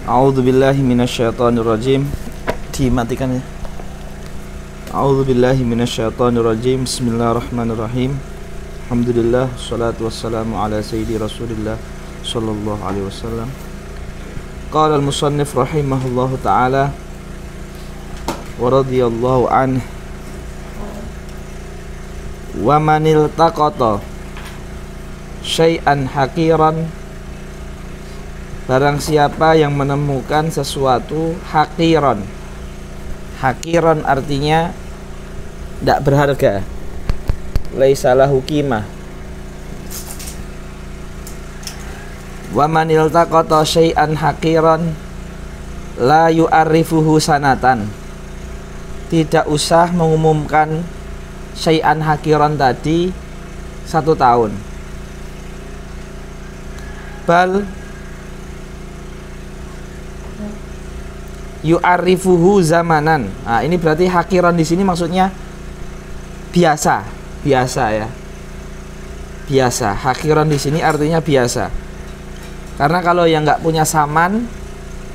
A'udzubillahi minasyaitonirrajim. Dimatikan ya. A'udzubillahi minasyaitonirrajim. Bismillahirrahmanirrahim. Alhamdulillah, salatu wassalamu ala sayyidi Rasulillah sallallahu alaihi wasallam. Qala al-musannif rahimahullahu ta'ala wa radhiyallahu anhu, wa manil taqata syai'an haqiran, barang siapa yang menemukan sesuatu haqiran. Haqiran artinya tidak berharga, laisa lahu qimah. Wa man iltaqata syai'an haqiran la yu'arrifuhu sanatan, tidak usah mengumumkan syai'an haqiran tadi 1 tahun. Bal yu'arrifuhu zamanan. Nah, ini berarti hakiran di sini maksudnya biasa ya. Biasa. Hakiran di sini artinya biasa. Karena kalau yang nggak punya saman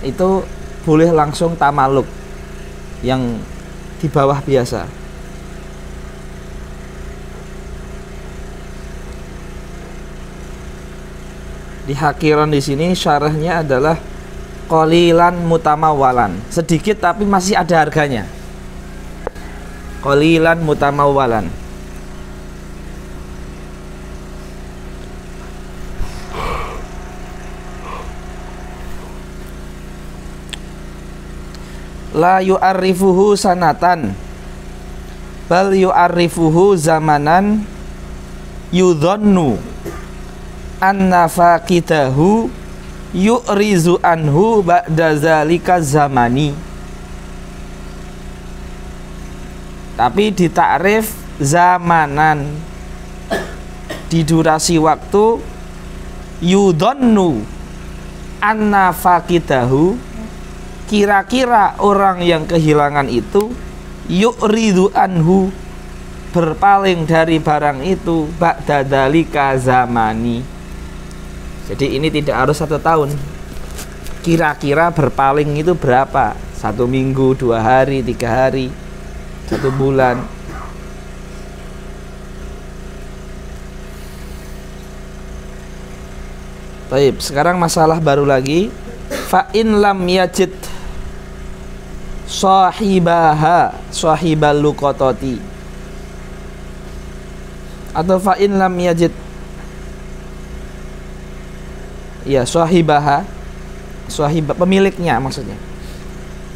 itu boleh langsung tamaluk, yang di bawah biasa. Di hakiran di sini syarahnya adalah qalilan mutamawalan, sedikit tapi masih ada harganya. Qalilan mutamawalan. La yu'arrifuhu sanatan bal yu'arrifuhu zamanan yudhannu anna faqidahu yu'rizu anhu ba'da zalika zamani. Tapi ditakrif zamanan, di durasi waktu. Yudhannu anna faqidahu, kira-kira orang yang kehilangan itu, yu'rizu anhu, berpaling dari barang itu, ba'da zalika zamani. Jadi ini tidak harus 1 tahun. Kira-kira berpaling itu berapa? 1 minggu, 2 hari, 3 hari, 1 bulan. Baik, sekarang masalah baru lagi. Fa in lam yajid sahibaha, sahibal luqatati, atau fa in lam yajid, ya, sahibaha, sahibah, pemiliknya maksudnya.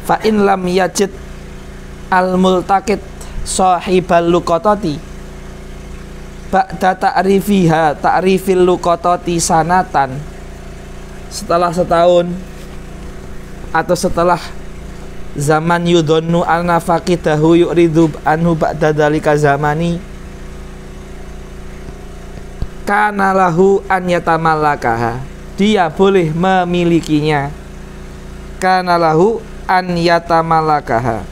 Fa in lam yajid al-multaqit sahibal luqatati ba'da ta'rifiha ta'rifil luqatati sanatan, setelah 1 tahun atau setelah zaman yudhannu anna faqidahu yu'ridu anhu ba'da dzalika zamani, kana lahu an yatamallakaha, dia boleh memilikinya. Kana lahu an yatamallakaha,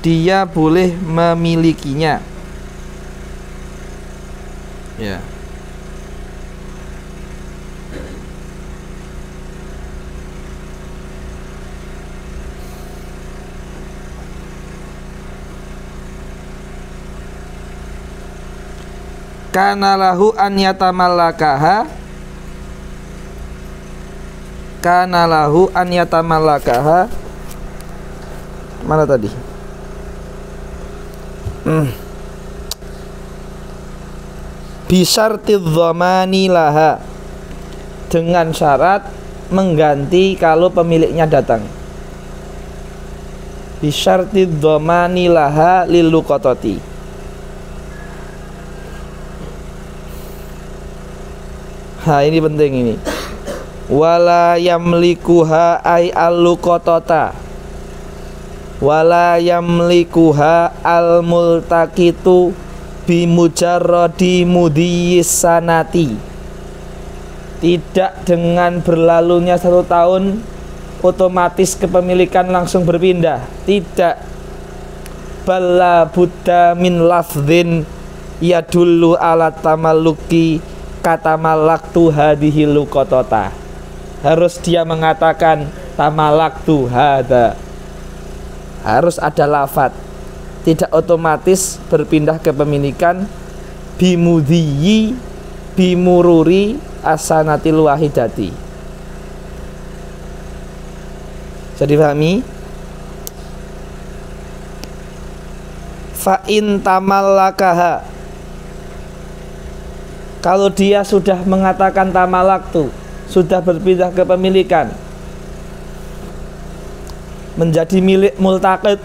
dia boleh memilikinya. Ya. Kana lahu an yatamallakaha, kana lahu an yatamallakaha. Mana tadi? Bisyartidz dhamani laha, dengan syarat mengganti kalau pemiliknya datang. Bisyartidz dhamani laha lil luqatati. Ini penting ini. Wala yamlikuha ay al-luqatata, wala yamlikuha al-multaqitu bimujarradi mudhiyis sanati, tidak dengan berlalunya 1 tahun otomatis kepemilikan langsung berpindah, tidak. Balla buddha min lafdhin yadullu ala tamalluki kata malaktu hadhihi luqatata, harus dia mengatakan tamalaktu hada, harus ada lafadz, tidak otomatis berpindah kepemilikan bimudhiyi bimururi asanatil wahidati. Jadi dipahami? Fa in tamallakaha, kalau dia sudah mengatakan tamalaktu, sudah berpindah kepemilikan menjadi milik multaqid,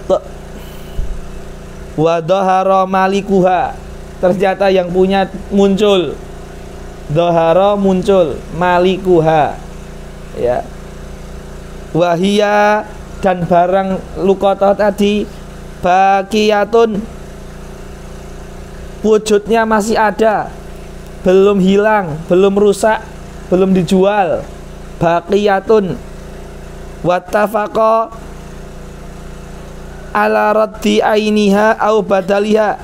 wa dhahara malikuha, ternyata yang punya muncul, dhahara muncul, malikuha ya, wahia, dan barang luqatah tadi baqiyatun, wujudnya masih ada, belum hilang, belum rusak, belum dijual, baqiyatun, wattafaqa ala raddi ainiha au badaliha,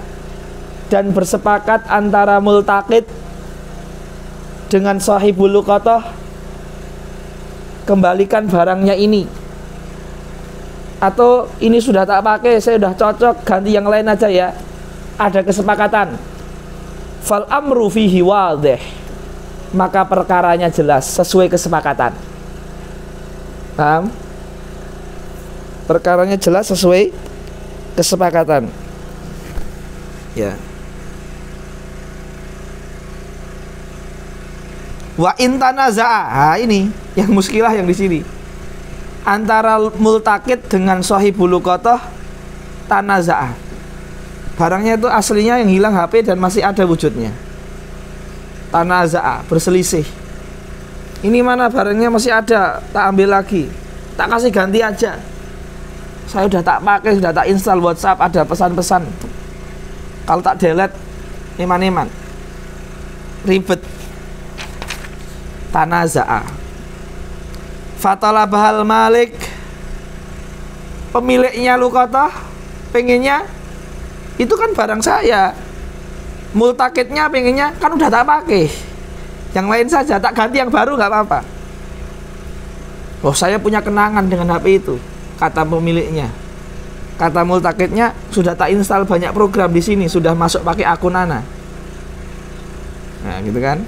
dan bersepakat antara multaqid dengan sahibul luqatah, kembalikan barangnya ini, atau ini sudah tak pakai, saya sudah cocok, ganti yang lain aja ya, ada kesepakatan. Fal amru fihi wadih, maka perkaranya jelas sesuai kesepakatan. Paham? Perkaranya jelas sesuai kesepakatan. Ya. Wa in tanaza'a, ini yang muskilah yang di sini. Antara multaqid dengan sahibul luqatah tanaza'a. Barangnya itu aslinya yang hilang HP dan masih ada wujudnya. Tanaza'a, berselisih. Ini mana barangnya masih ada, tak ambil lagi, tak kasih ganti aja. Saya udah tak pakai, sudah tak install WhatsApp, ada pesan-pesan. Kalau tak delete, eman-eman, ribet. Tanaza'a. Fatalabahal malik, pemiliknya luqatah pengennya itu kan barang saya, multaqidnya pengennya kan udah tak pakai, yang lain saja, tak ganti yang baru nggak apa-apa. Oh, saya punya kenangan dengan HP itu, kata pemiliknya. Kata multaqidnya, sudah tak install banyak program di sini, sudah masuk pakai akun ana. Nah, gitu kan?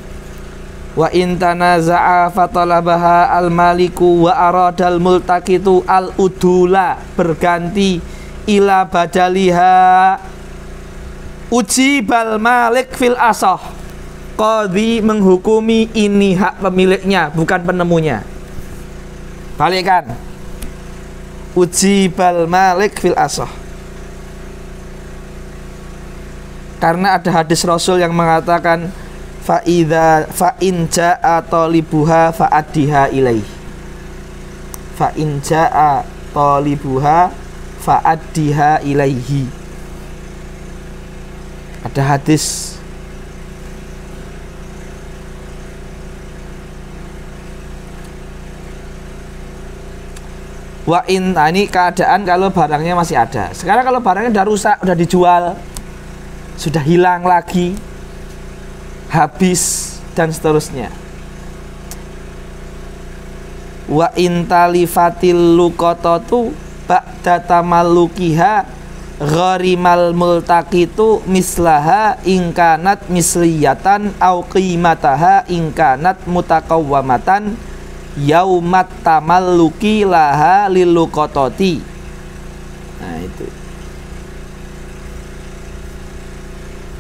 Wa in tanaza'a fatalabaha al-maliku wa aradal multaqitu al-udula, berganti ila badaliha ujibal malik fil asah, qadhi menghukumi ini hak pemiliknya, bukan penemunya. Balikkan, ujibal malik fil asah, karena ada hadis Rasul yang mengatakan fa in jaa talibuha fa'addiha ilaih, fa in jaa talibuha fa'addiha ilaihi. Ada hadis. Wa in, nah ini keadaan kalau barangnya masih ada. Sekarang kalau barangnya udah rusak, udah dijual, sudah hilang lagi, habis, dan seterusnya. Wa intalifatil luqatatu ba'da tamallukiha gharimal multaqitu mislaha ingkanat misliyatan au qimataha ingkanat mutakawwamatan yaumat tamalluki laha lil luqatati. Nah, itu.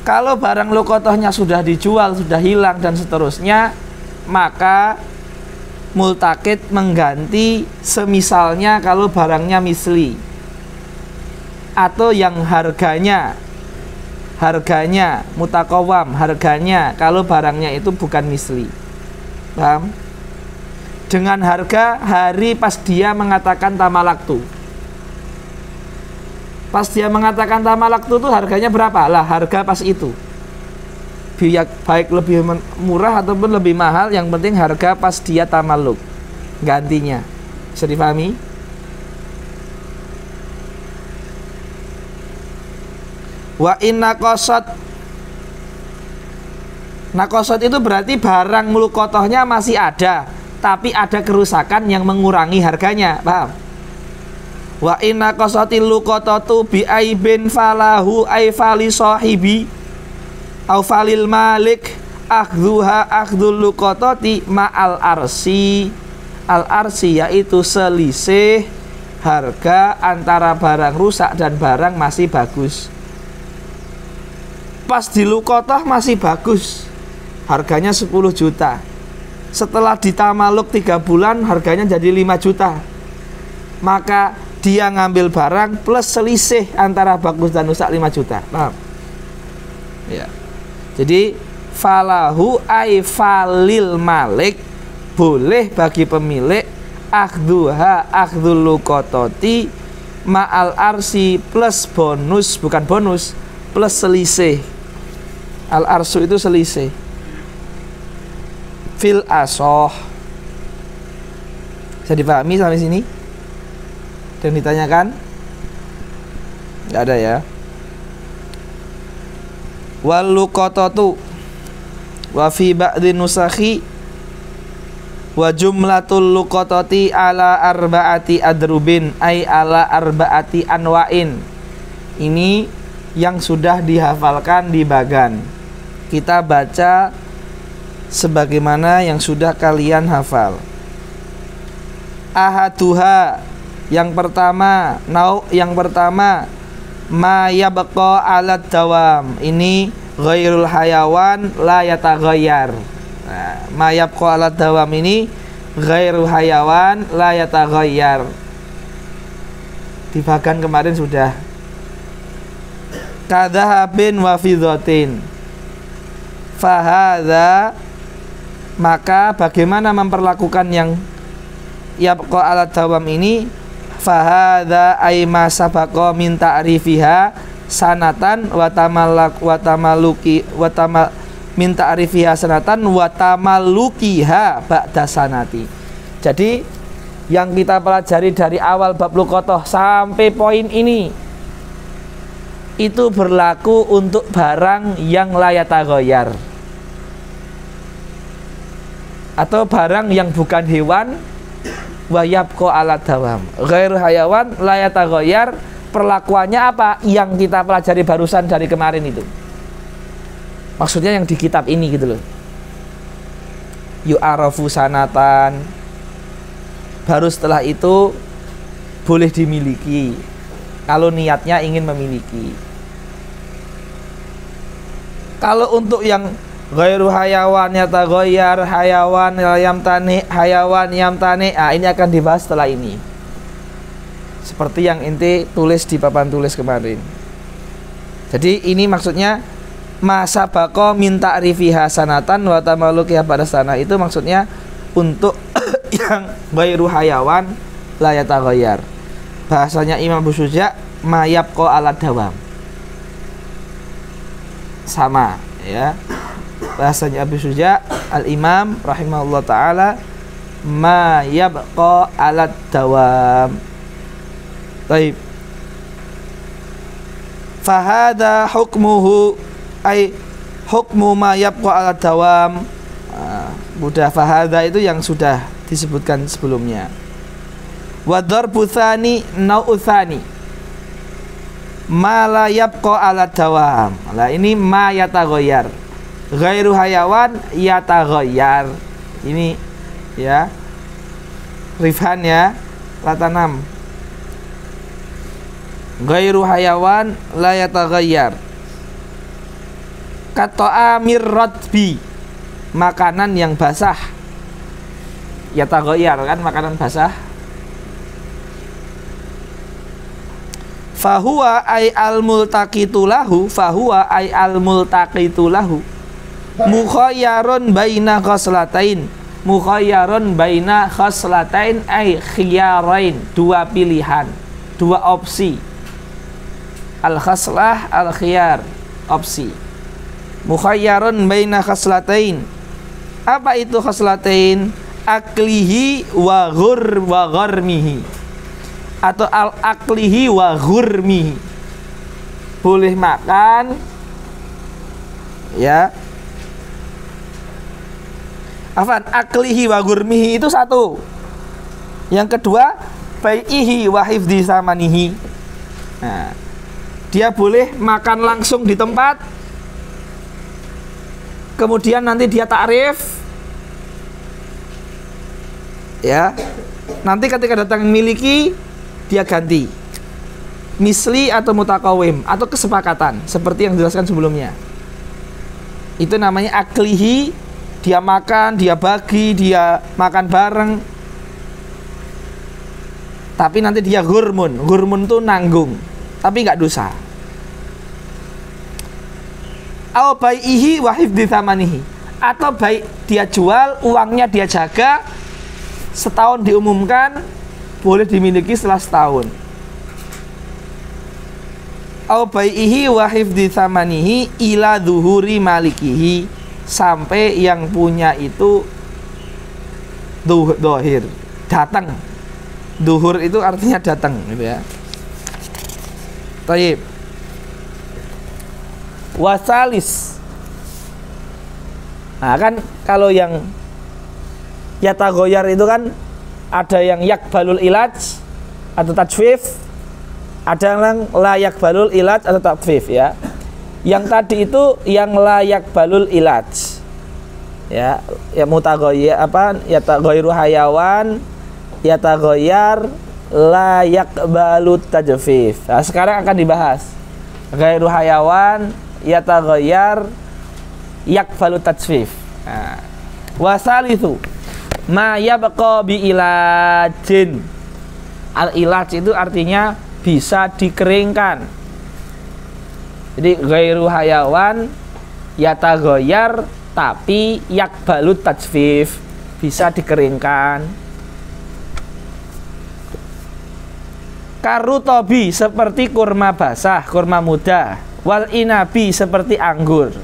Kalau barang luqatahnya sudah dijual, sudah hilang dan seterusnya, maka multaqid mengganti semisalnya kalau barangnya misli, atau yang harganya mutakawam, harganya kalau barangnya itu bukan misli. Paham? Dengan harga hari pas dia mengatakan tamalaktu. Pas dia mengatakan tamalaktu itu harganya berapa? Lah, harga pas itu. Baik lebih murah ataupun lebih mahal, yang penting harga pas dia tamalluk, gantinya. Bisa dipahami? Wa inna qasad, nakosot itu berarti barang luqatahnya masih ada, tapi ada kerusakan yang mengurangi harganya, paham? Wa inna qasatil luqatatu bi aibin falahu ay fali sahibi au falil malik akhdhuha akhdhul luqatati ma'al arsi. Al arsi yaitu selisih harga antara barang rusak dan barang masih bagus. Pas di luqatah masih bagus, harganya 10 juta. Setelah ditamaluk 3 bulan harganya jadi 5 juta. Maka dia ngambil barang plus selisih antara bagus dan rusak 5 juta. Paham? Ya. Jadi falahu ay falil malik, boleh bagi pemilik akhdhuha akhdhul luqatati ma'al arsi plus bonus, bukan bonus, plus selisih. Al arsu itu selisih. Fil asoh. Bisa dipahami sampai sini? Dan ditanyakan? Nggak ada ya. Wal luqatatu wa fi ba'di nusakhi wa jumlatul luqatati ala arba'ati adrubin ay ala arba'ati anwa'in. Ini yang sudah dihafalkan di bagan. Kita baca sebagaimana yang sudah kalian hafal. Ahaduha, yang pertama, ma yabqa alat dawam. Ini ghairul hayawan la yataghayyar. Nah, ma yabqa alat dawam ini ghairul hayawan la yataghayyar. Di bagan kemarin sudah. Kadhahabin wa fiddatin. Fahadha, maka bagaimana memperlakukan yang yabqa alat dawam ini? Fahadha ay ma sabaqa min ta'rifiha sanatan wa min ta'rifiha sanatan wa tamallukiha ba'da sanati. Jadi yang kita pelajari dari awal bab luqathah sampai poin ini itu berlaku untuk barang yang la yataghayyar, atau barang yang bukan hewan, wa yabqa ala dawam. Ghairu hayawan la yataghayyar, perlakuannya apa? Yang kita pelajari barusan dari kemarin itu. Maksudnya yang di kitab ini gitu loh. Yu'arafu sanatan, baru setelah itu boleh dimiliki kalau niatnya ingin memiliki. Kalau untuk yang ghairu hayawan yataghayyar, hayawan yamtani, hayawan yamtani, ini akan dibahas setelah ini. Seperti yang inti tulis di papan tulis kemarin. Jadi ini maksudnya masa bako minta rifiha sanatan wa tamallukiha pada sana, itu maksudnya untuk yang ghairu hayawan la yataghayyar. Bahasanya Imam Abu Syuja ma yabqa ala dawam. Sama ya. Bahasanya Abu Syuja al-Imam rahimahullah ta'ala ma yabqa ala dawam. Baik. Fahada hukmuhu ay hukmu ma yabqa ala dawam. Mudah, fahada itu yang sudah disebutkan sebelumnya. Wa darbu tsani nau'u tsani ma la yabqa ala dawam. Nah, ini ma yataghayyar. Ghairu hayawan yataghayyar. Ini ya. Rifhan ya, latanam. Ghairu hayawan la yataghayyar. Kata'amir radbi, makanan yang basah. Yataghayyar kan makanan basah. Fahuwa ay al-multaqitu lahu, fahuwa ay al-multaqitu lahu mukhayyarun baina khaslatain. Mukhayyarun baina khaslatain ay khiyarain, dua pilihan, dua opsi. Al-khaslah, al-khiyar, opsi. Mukhayyarun baina khaslatain. Apa itu khaslatain? Aklihi wa gharmihi, atau al-aklihi wa ghurmihi, boleh makan ya, Afan, aklihi wa gurmihi itu satu. Yang kedua, bai'ihi wa hifdzi samanihi. Nah, dia boleh makan langsung di tempat, kemudian nanti dia takrif, ya. Nanti ketika datang miliki, dia ganti misli atau mutakawim atau kesepakatan seperti yang dijelaskan sebelumnya. Itu namanya aklihi. Dia makan, dia bagi, dia makan bareng, tapi nanti dia gurmun. Gurmun itu nanggung, tapi nggak dosa. Au bai'ihi wa hifdzi tsamanihi, atau baik dia jual, uangnya dia jaga setahun, diumumkan boleh dimiliki setelah setahun. Au bai'ihi wa hifdzi tsamanihi ila zuhuri malikihi, sampai yang punya itu dohir, datang. Duhur itu artinya datang, gitu ya. Taib. Wasalis. Nah, kan kalau yang yatagoyar itu kan ada yang yakbalul ilaj atau tajwif, ada yang layak balul ilaj atau tajwif, ya. Yang tadi itu yang layak balul ilaj, ya, ya mutagoyar apa, yatagoyru hayawan, yatagoyar layak balut tajfif. Nah, sekarang akan dibahas gairu hayawan yatagoyar yak balut tajfif. Nah, wasal itu ma yabqa bi ilajin. Al ilaj itu artinya bisa dikeringkan. Jadi gairu hayawan yatagoyar tapi yak balut tajfif, bisa dikeringkan. Karutobi seperti kurma basah, kurma muda. Wal inabi seperti anggur.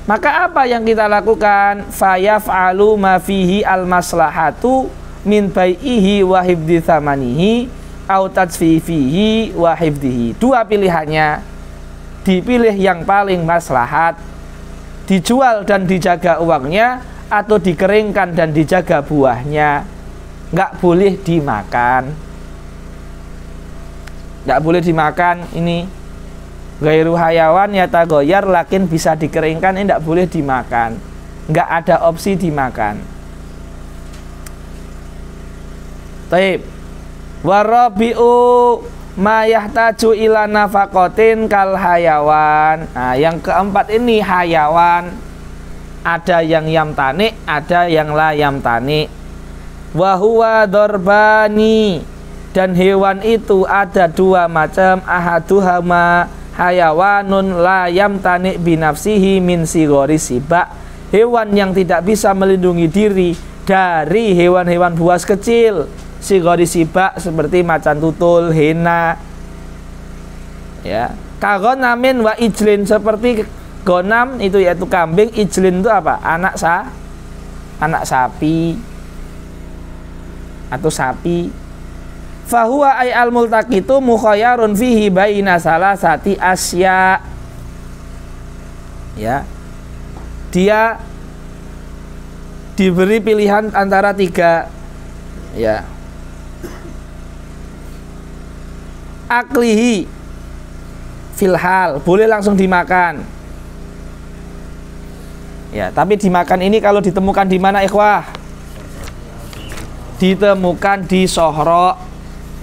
Maka apa yang kita lakukan? Fayaf'alu ma fihi al maslahatu min bai'ihi wa hifdzi tsamanihi au tajfifihi wa hifdhihi. Dua pilihannya. Dipilih yang paling maslahat, dijual dan dijaga uangnya, atau dikeringkan dan dijaga buahnya. Nggak boleh dimakan. Nggak boleh dimakan ini gairu hayawan yatagoyar lakin bisa dikeringkan, ini nggak boleh dimakan, nggak ada opsi dimakan. Taib. Warabi'u ma yahtaju ila nafaqatin kal hayawan. Nah, yang keempat ini hayawan, ada yang yamtani, ada yang la yamtani. Wa huwa dorbani, dan hewan itu ada dua macam. Ahaduhama hayawanun la yamtani binafsihi min sigori siba, hewan yang tidak bisa melindungi diri dari hewan-hewan buas kecil. Sigori siba seperti macan tutul, hena, ya. Kagonamin wa ijlin, seperti gonam itu yaitu kambing, ijlin itu apa? Anak sapi atau sapi. Fahuwa ay al multaqitu mukhayyarun fihi baina salasati asya, ya, dia diberi pilihan antara tiga, ya. Aklihi filhal, boleh langsung dimakan, ya, tapi dimakan ini kalau ditemukan di mana, ikhwah? Ditemukan di Sohro,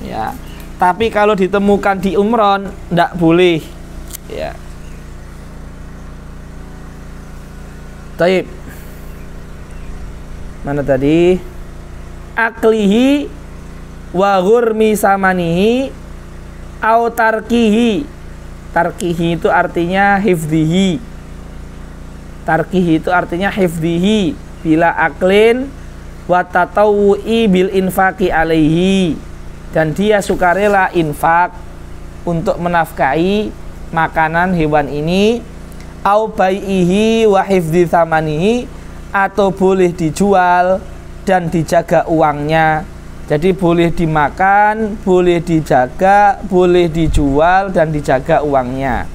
ya. Tapi kalau ditemukan di Umron tidak boleh, ya. Taib. Mana tadi? Aklihi wa ghurmi samanihi au tarkihi. Tarkihi itu artinya hifdhihi. Tarkihi itu artinya hifdhihi bila aklin wa tatawu'i bil infaqi alaihi, dan dia sukarela infak untuk menafkahi makanan hewan ini. Au bai'ihi wa hifdzi tsamanihi, atau boleh dijual dan dijaga uangnya. Jadi boleh dimakan, boleh dijaga, boleh dijual dan dijaga uangnya.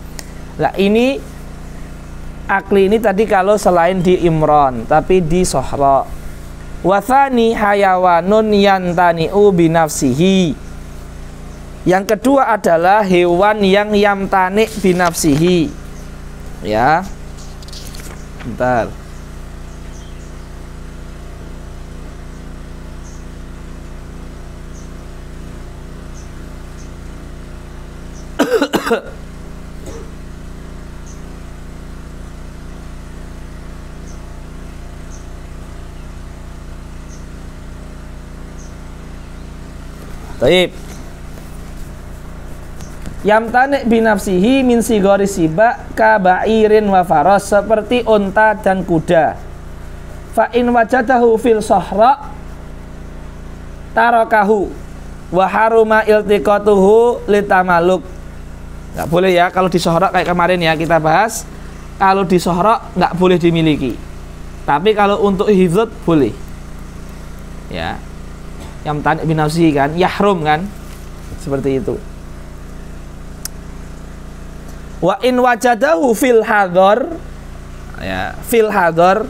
Lah ini akli ini tadi kalau selain di Imron, tapi di Sohra. Wathani hayawanun yantani'u binafsihi. Yang kedua adalah hewan yang yamtani' binafsihi. Ya. Bentar. Taib. Yamtani' binafsihi min sigori siba ka ba'irin wa faros, seperti unta dan kuda. Fa in wajadahu fil sohra tarakahu wa haruma iltiqatuhu litamaluk. Nggak boleh ya kalau di sohra, kayak kemarin ya kita bahas, kalau di sohra nggak boleh dimiliki, tapi kalau untuk hifdzat boleh ya. Yamtani' binafsihi kan, yahrum kan, seperti itu. Wa in wajadahu fil hador, ya, fil hador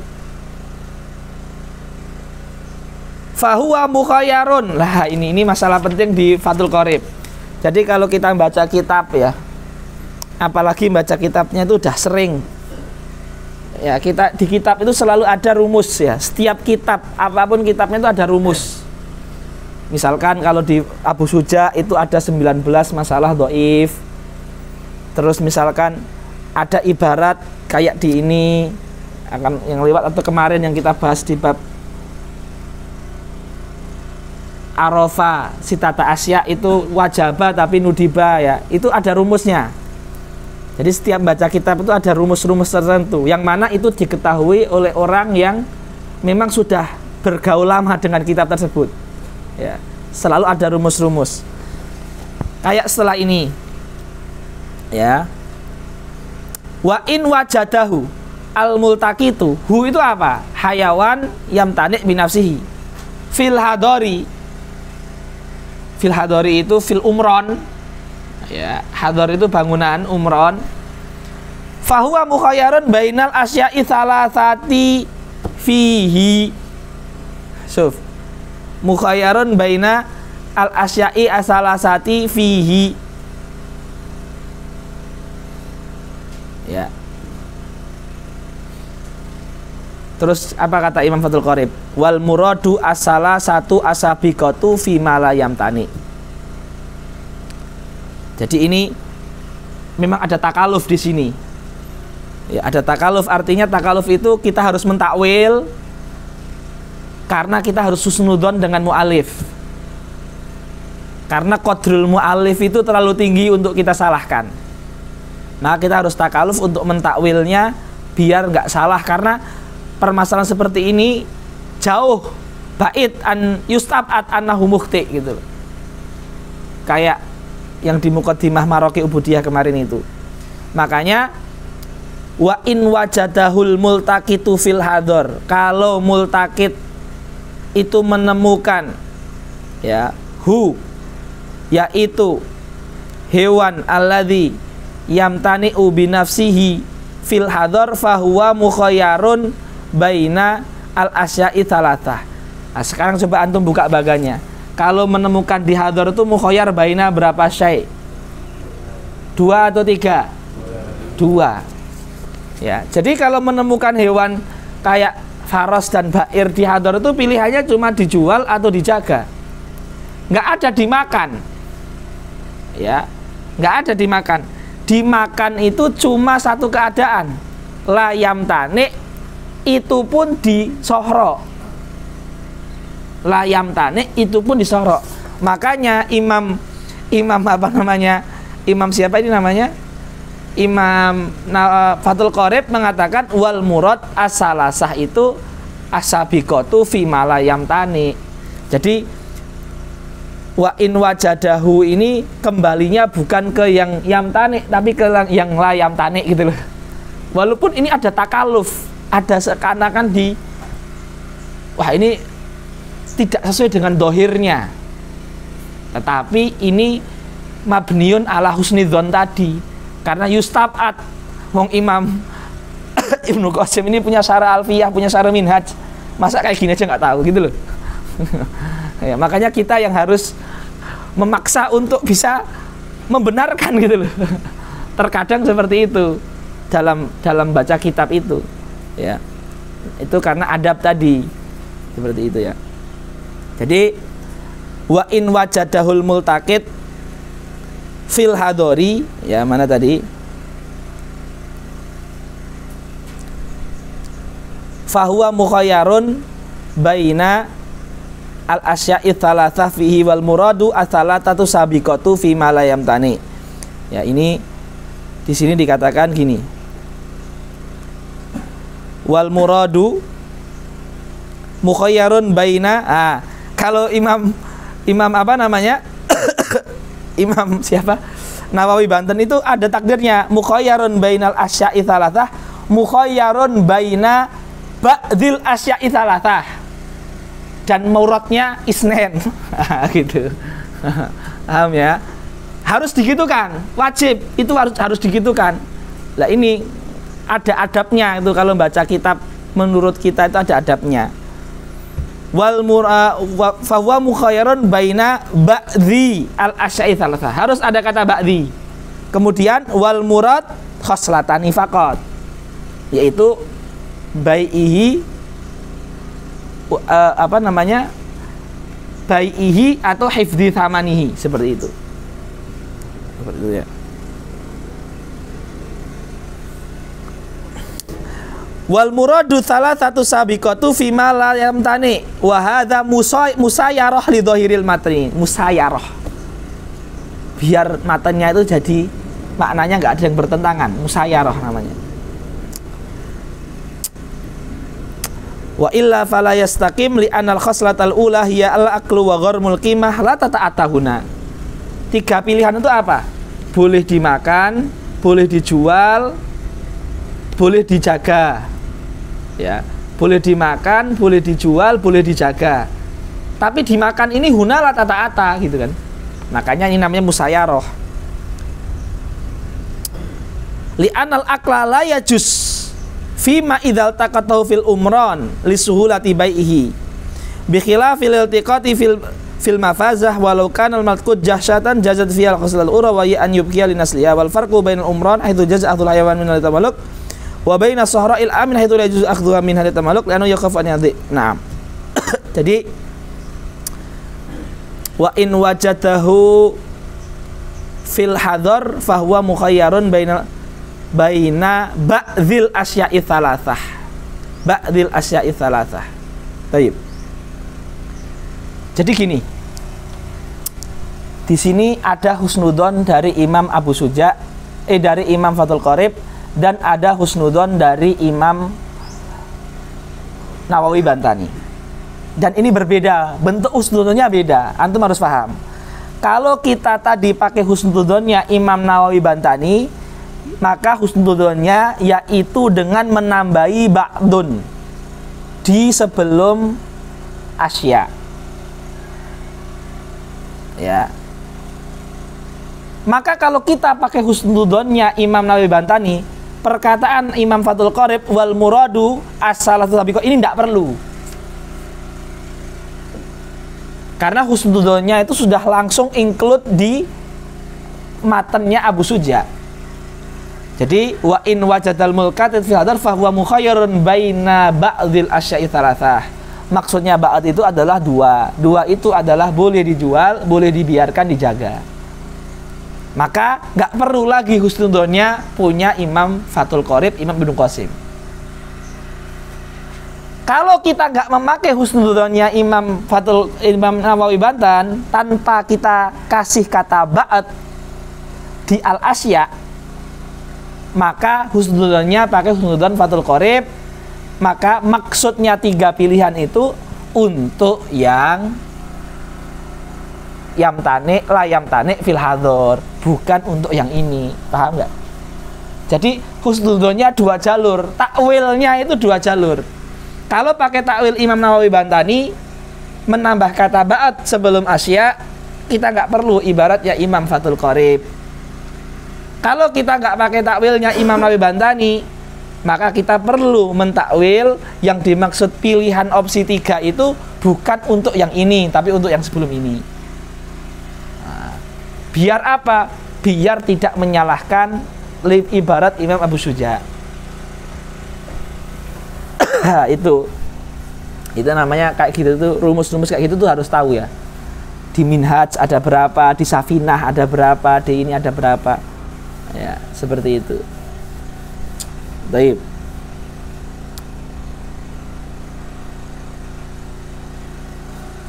fahuwa mukhayyarun. Lah ini masalah penting di Fathul Qorib. Jadi kalau kita baca kitab ya, apalagi baca kitabnya itu udah sering ya, kita di kitab itu selalu ada rumus ya. Setiap kitab, apapun kitabnya itu ada rumus. Misalkan kalau di Abu Suja itu ada 19 masalah dhaif. Terus misalkan ada ibarat kayak di ini, akan yang lewat atau kemarin yang kita bahas di bab Arafa sitata asya itu wajaba tapi nudiba ya, itu ada rumusnya. Jadi setiap baca kitab itu ada rumus-rumus tertentu yang mana itu diketahui oleh orang yang memang sudah bergaul lama dengan kitab tersebut ya. Selalu ada rumus-rumus kayak setelah ini ya. Wa in wajadahu al multaqitu, hu itu apa? Hayawan yamtani' binafsihi fil hadori. Fil hadori itu fil umron ya, hador itu bangunan, umron. Fahuwa mukhayyarun bainal asya'i salasati fihi. Syuf, mukhayyarun baina al asya'i asalasati fihi ya. Terus apa kata Imam Fathul Qorib? Wal muradu asala satu asabiqatu fi malayam tani. Jadi ini memang ada takaluf di sini. Ya, ada takaluf, artinya takaluf itu kita harus mentakwil karena kita harus husnudzon dengan mu'alif. Karena qadrul mu'alif itu terlalu tinggi untuk kita salahkan. Nah, kita harus takaluf untuk mentakwilnya biar nggak salah, karena permasalahan seperti ini jauh bait an yustab'at annahu mukhti gitu. Kayak yang di muqaddimah Maraqi Ubudiyah kemarin itu. Makanya wa in wajadahul multaqitu fil hador, kalau multaqit itu menemukan ya hu, yaitu hewan alladzi yamtani'u binafsihi fil hador fahuwa mukhayyarun baina al asya'i thalathah. Nah, sekarang coba antum buka baganya. Kalau menemukan di hador itu mukhayyar baina berapa syai'? 2 atau 3? 2 ya. Jadi kalau menemukan hewan kayak faros dan ba'ir di hador itu pilihannya cuma dijual atau dijaga, nggak ada dimakan ya, nggak ada dimakan. Dimakan itu cuma satu keadaan, la yamtani, itu pun di sohro. La yamtani itu pun di sohro. Makanya Imam apa namanya, Imam siapa ini namanya, Imam Fathul Qorib mengatakan wal murad as-salasah itu asabiqatu fi ma la yamtani. Jadi wa in wajadahu ini kembalinya bukan ke yang yamtani tapi ke yang la yamtani gitu loh. Walaupun ini ada takaluf, ada seakan-akan di wah ini tidak sesuai dengan dohirnya, tetapi ini mabniun ala husnidzon tadi, karena yustab'at wong Imam Ibnu Qasim ini punya syarah Alfiyah, punya syarah Minhaj, masa kayak gini aja nggak tahu gitu loh. Ya, makanya kita yang harus memaksa untuk bisa membenarkan gitu loh. Terkadang seperti itu dalam baca kitab itu, ya. Itu karena adab tadi seperti itu ya. Jadi wa in wajadahul multaqid fil hadori, ya mana tadi? Fahuwa mukhayyarun baina al asya'i tsalatsah fihi wal muradu as-salatatu sabiqatu fi ma la yamtani. Ya, ini di sini dikatakan gini. Wal muradu mukhayyarun baina, kalau Imam apa namanya? Imam siapa? Nawawi Banten itu ada takdirnya mukhayyarun bainal asya'i tsalatsah, mukhayyarun baina ba'dil asya'i tsalatsah, dan muradnya isnen. Gitu. Paham ya? Harus digitukan, wajib itu harus digitukan. Lah ini ada adabnya itu, kalau baca kitab menurut kita itu ada adabnya. Wal fahuwa mukhayyarun baina ba'dhi al asya'i tsalatsah, harus ada kata ba'dhi. Kemudian wal murad khoslatani faqat, yaitu bai'ihi apa namanya, bai'ihi atau hifdzi thamanihi, seperti itu ya. Wal muradu salasatu sabiqatu fi ma la yamtani wa hadza musayyarah li dhahiril matni, musayyarah biar matanya itu jadi maknanya nggak ada yang bertentangan, musayyarah namanya. Wa illa fala yastaqim li anal khoslatal ula hiya al aqlu wa gharmul qimah la tata'atahuna. Tiga pilihan itu apa? Boleh dimakan, boleh dijual, boleh dijaga. Ya, boleh dimakan, boleh dijual, boleh dijaga. Tapi dimakan ini huna la tata'ata gitu kan. Makanya ini namanya musayyarah. Li anal aqla la yajuz fima idzal taqatahu fil umran li suhulati bai'ihi bi khilafil iltiqati fil mafazah walau kana al malqut jahsyatan jazat fi al khoslal ura wa an yubqiya li nasliha wal farqu bainal umran haitsu jaza akhdul hayawan min al tamalluq wa baina sahra'il amin haitsu la yajuz akhdhuha min al tamalluq lanu yakhaf an yadhi. Naam. Jadi wa in wajadahu fil hadar fahuwa mukhayyarun baina ba'dil asya'i tsalatsah. Ba'dil asya'i tsalatsah. Baik. Jadi gini. Di sini ada husnudzon dari Imam Abu Suja, dari Imam Fathul Qorib, dan ada husnudzon dari Imam Nawawi Bantani. Dan ini berbeda, bentuk husnudzonnya beda. Antum harus paham. Kalau kita tadi pakai husnudzonnya Imam Nawawi Bantani, maka husnudzonnya yaitu dengan menambahi ba'dun di sebelum asya. Ya. Maka kalau kita pakai husnudzonnya Imam Nawawi Bantani, perkataan Imam Fathul Qorib wal muradu as-salatu sabiqah ini tidak perlu. Karena husnudzonnya itu sudah langsung include di matanya Abu Suja. Jadi wa in wajadal mulqatit fi hadar fa huwa mukhayyarun baina ba'dil asya'i tsalatsah. Maksudnya ba'd itu adalah dua. Dua itu adalah boleh dijual, boleh dibiarkan dijaga. Maka nggak perlu lagi husnudzonnya punya Imam Fathul Qorib, Imam Ibnu Qasim. Kalau kita nggak memakai husnudzonnya Imam Nawawi Bantan tanpa kita kasih kata ba'd di al-asya, maka husnudzonnya pakai husnudzon Fathul Qorib. Maka maksudnya tiga pilihan itu untuk yang yamtane la yamtane fil hadhar, bukan untuk yang ini. Paham nggak? Jadi husnudzonnya dua jalur, takwilnya itu dua jalur. Kalau pakai takwil Imam Nawawi Bantani menambah kata ba'd sebelum asya, kita nggak perlu ibaratnya Imam Fathul Qorib. Kalau kita nggak pakai takwilnya Imam Nawawi Bantani, maka kita perlu mentakwil yang dimaksud pilihan opsi 3 itu bukan untuk yang ini, tapi untuk yang sebelum ini. Nah, biar apa? Biar tidak menyalahkan ibarat Imam Abu Syuja. Itu namanya kayak gitu tuh, rumus-rumus kayak gitu tuh harus tahu ya. Di Minhaj ada berapa, di Safinah ada berapa, di ini ada berapa. Ya, seperti itu. Baik.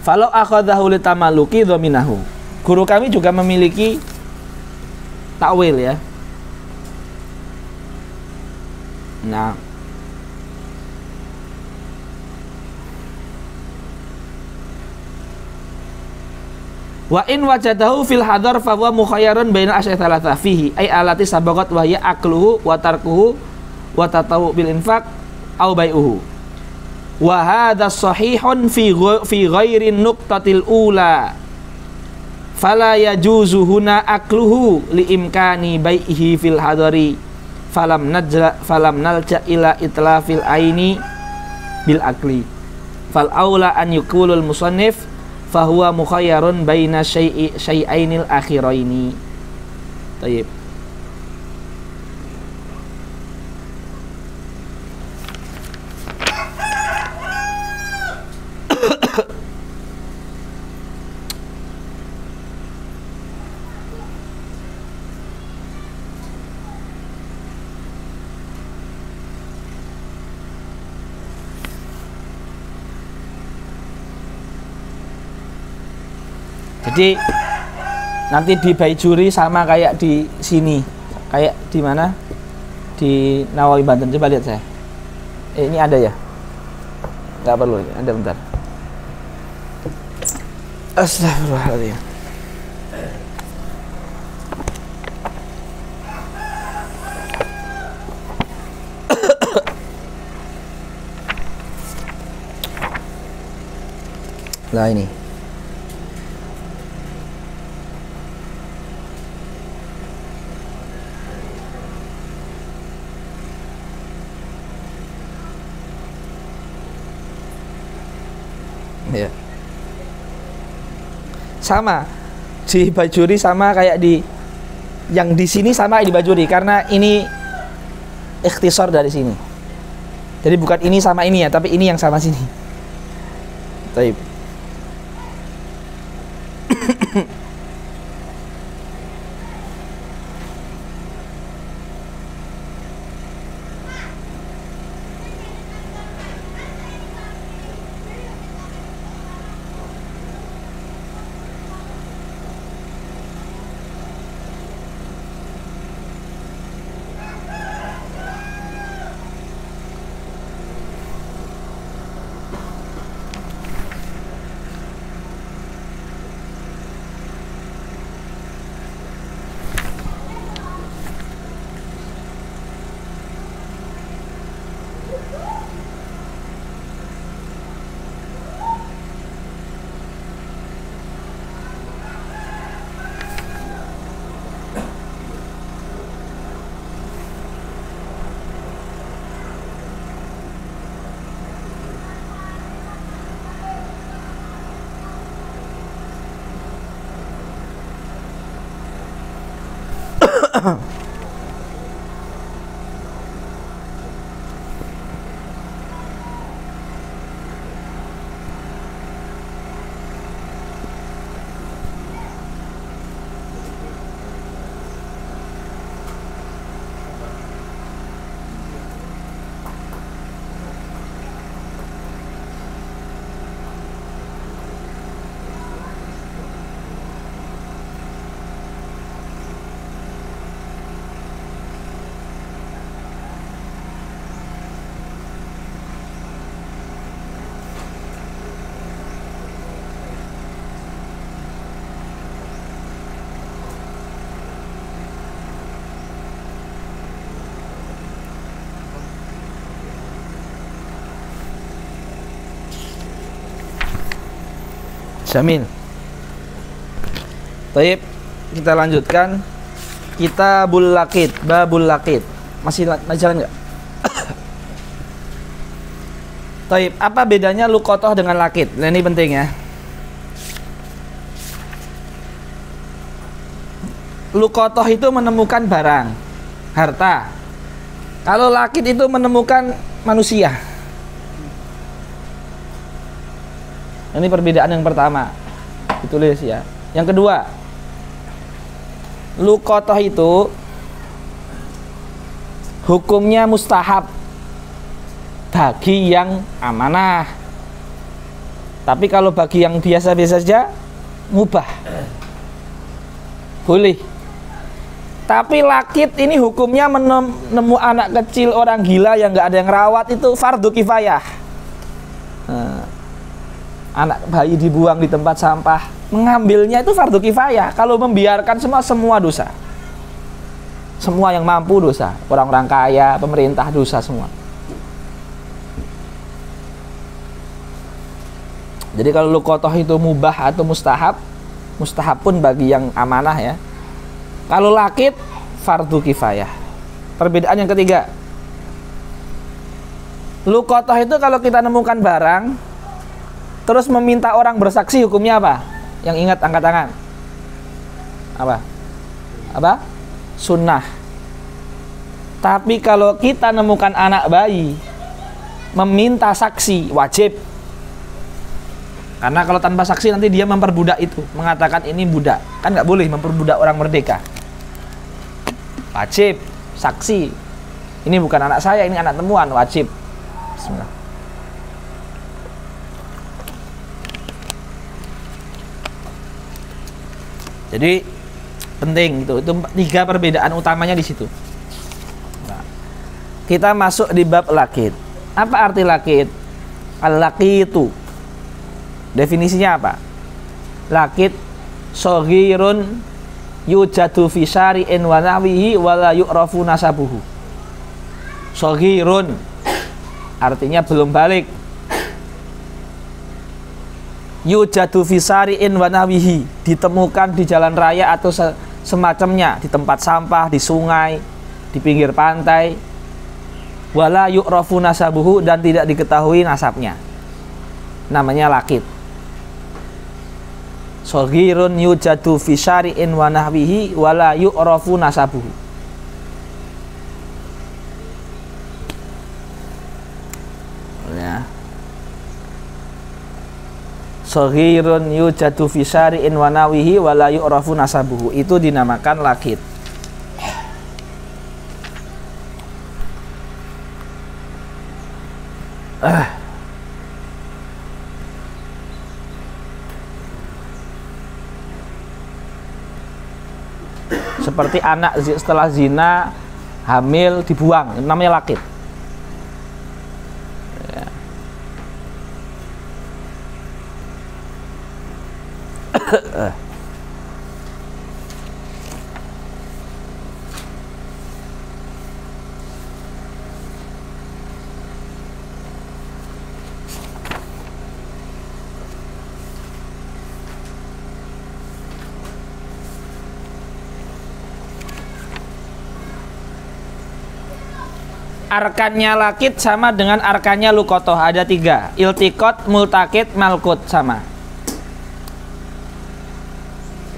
Falau akhadhahu litamaluki dhaminahu. Guru kami juga memiliki takwil ya. Nah, wa in wajadahu fil hadar fa huwa mukhayyarun baina asyai thalatha fihi ay alati sabaqat wa hiya akluhu wa tarkuhu wa tatawu bil infaq au bai'uhu wa hadha sahihun fi ghairi nuqtatil ula fala yajuzu huna akluhu li imkani bai'ihi fil hadari falam nalja ila itlafil aini bil akli fal aula an yuqulul musannif fahuwa mukhayyarun baina syai'ainil akhiraini. Baik. Jadi nanti di Baijuri sama kayak di sini, kayak di mana? Di Nawawi Banten. Coba lihat saya. Ini ada ya? Nggak perlu, ada bentar. Astagfirullahaladzim. Nah ini. Ya. Sama di Bajuri sama kayak di yang di sini sama di Bajuri karena ini ikhtisar dari sini. Jadi bukan ini sama ini ya, tapi ini yang sama sini. Baik. Jamil. Baik, kita lanjutkan. Kitabul Laqit, Babul Laqit. Masih jalan nggak? Taib, apa bedanya luqotoh dengan lakit? Nah, ini penting ya. Luqotoh itu menemukan barang, harta. Kalau lakit itu menemukan manusia. Ini perbedaan yang pertama. Ditulis ya. Yang kedua, luqotoh itu hukumnya mustahab bagi yang amanah. Tapi kalau bagi yang biasa-biasa saja mubah. Boleh. Tapi lakit ini hukumnya menemu anak kecil, orang gila yang nggak ada yang rawat, itu fardu kifayah. Anak bayi dibuang di tempat sampah, mengambilnya itu fardu kifayah. Kalau membiarkan semua dosa. Semua yang mampu dosa, orang-orang kaya, pemerintah dosa semua. Jadi kalau luqotoh itu mubah atau mustahab, mustahab pun bagi yang amanah ya. Kalau lakit fardu kifayah. Perbedaan yang ketiga, luqotoh itu kalau kita nemukan barang terus meminta orang bersaksi, hukumnya apa? Yang ingat angkat tangan. Apa? Sunnah. Tapi kalau kita nemukan anak bayi meminta saksi, wajib. Karena kalau tanpa saksi nanti dia memperbudak itu, mengatakan ini budak. Kan nggak boleh memperbudak orang merdeka. Wajib saksi. Ini bukan anak saya, ini anak temuan, wajib. Bismillah. Jadi penting itu 3 perbedaan utamanya di situ. Nah, kita masuk di bab lakit. Apa arti lakit? Al-laqitu. Definisinya apa? Lakit shaghirun yujadu fi syari'in wa nahwihi wa la yu'rafu nasabuhu. Shaghirun artinya belum balik. Yujadu fi syari'in wa nahwihi, ditemukan di jalan raya atau semacamnya, di tempat sampah, di sungai, di pinggir pantai. Wa la yu'rafu nasabuhu, dan tidak diketahui nasabnya. Namanya lakit. Shaghirun yujadu fi syari'in wa nahwihi wa la yu'rafu nasabuhu. Ya. Shaghirun yujadu fi syari'in wa nahwihi wa la yu'rafu nasabuhu, itu dinamakan lakit. Seperti anak setelah zina, hamil, dibuang, namanya lakit. Ya. Arkannya lakit sama dengan arkannya luqotoh, ada 3. Iltiqot, multakit, malkut, sama.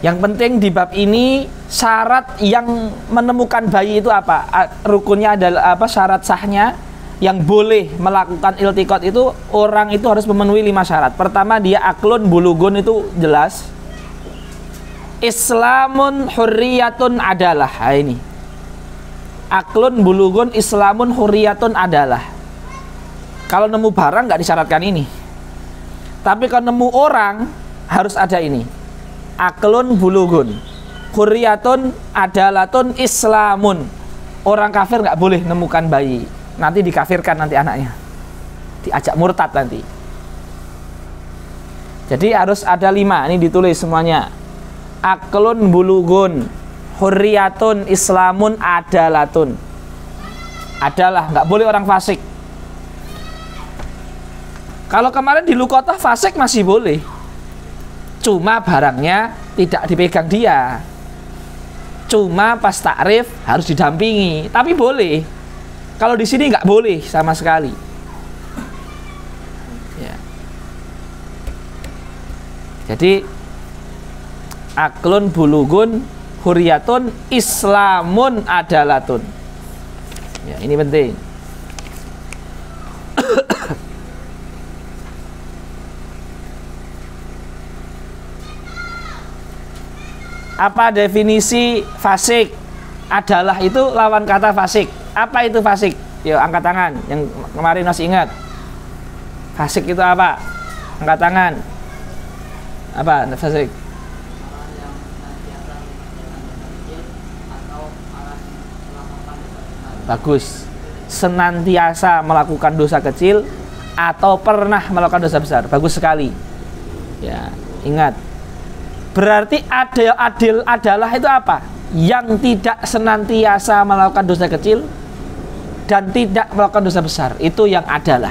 Yang penting di bab ini syarat yang menemukan bayi itu apa? Rukunnya adalah apa? Syarat sahnya yang boleh melakukan iltiqot itu, orang itu harus memenuhi 5 syarat. Pertama, dia aklun bulugun, itu jelas. Islamun hurriyatun adalah, nah ini aklun bulugun islamun hurriyatun adalah. Kalau nemu barang nggak disyaratkan ini, tapi kalau nemu orang harus ada ini. Aklun bulugun hurriyatun adalatun islamun. Orang kafir nggak boleh nemukan bayi, nanti dikafirkan nanti anaknya, diajak murtad nanti. Jadi harus ada 5, ini ditulis semuanya. Aklun bulugun hurriyatun islamun adalatun. Adalah, nggak boleh orang fasik. Kalau kemarin di luqotoh fasik masih boleh, cuma barangnya tidak dipegang dia, cuma pas takrif harus didampingi, tapi boleh. Kalau di sini nggak boleh sama sekali. Jadi aklun bulugun huriyatun islamun adalatun. Ya, ini penting. Apa definisi fasik? Adalah itu lawan kata fasik. Apa itu fasik? Yuk angkat tangan. Yang kemarin masih ingat. Fasik itu apa? Angkat tangan. Apa fasik? Bagus. Senantiasa melakukan dosa kecil atau pernah melakukan dosa besar. Bagus sekali. Ya, ingat. Berarti adil adalah itu apa? Yang tidak senantiasa melakukan dosa kecil dan tidak melakukan dosa besar. Itu yang adalah.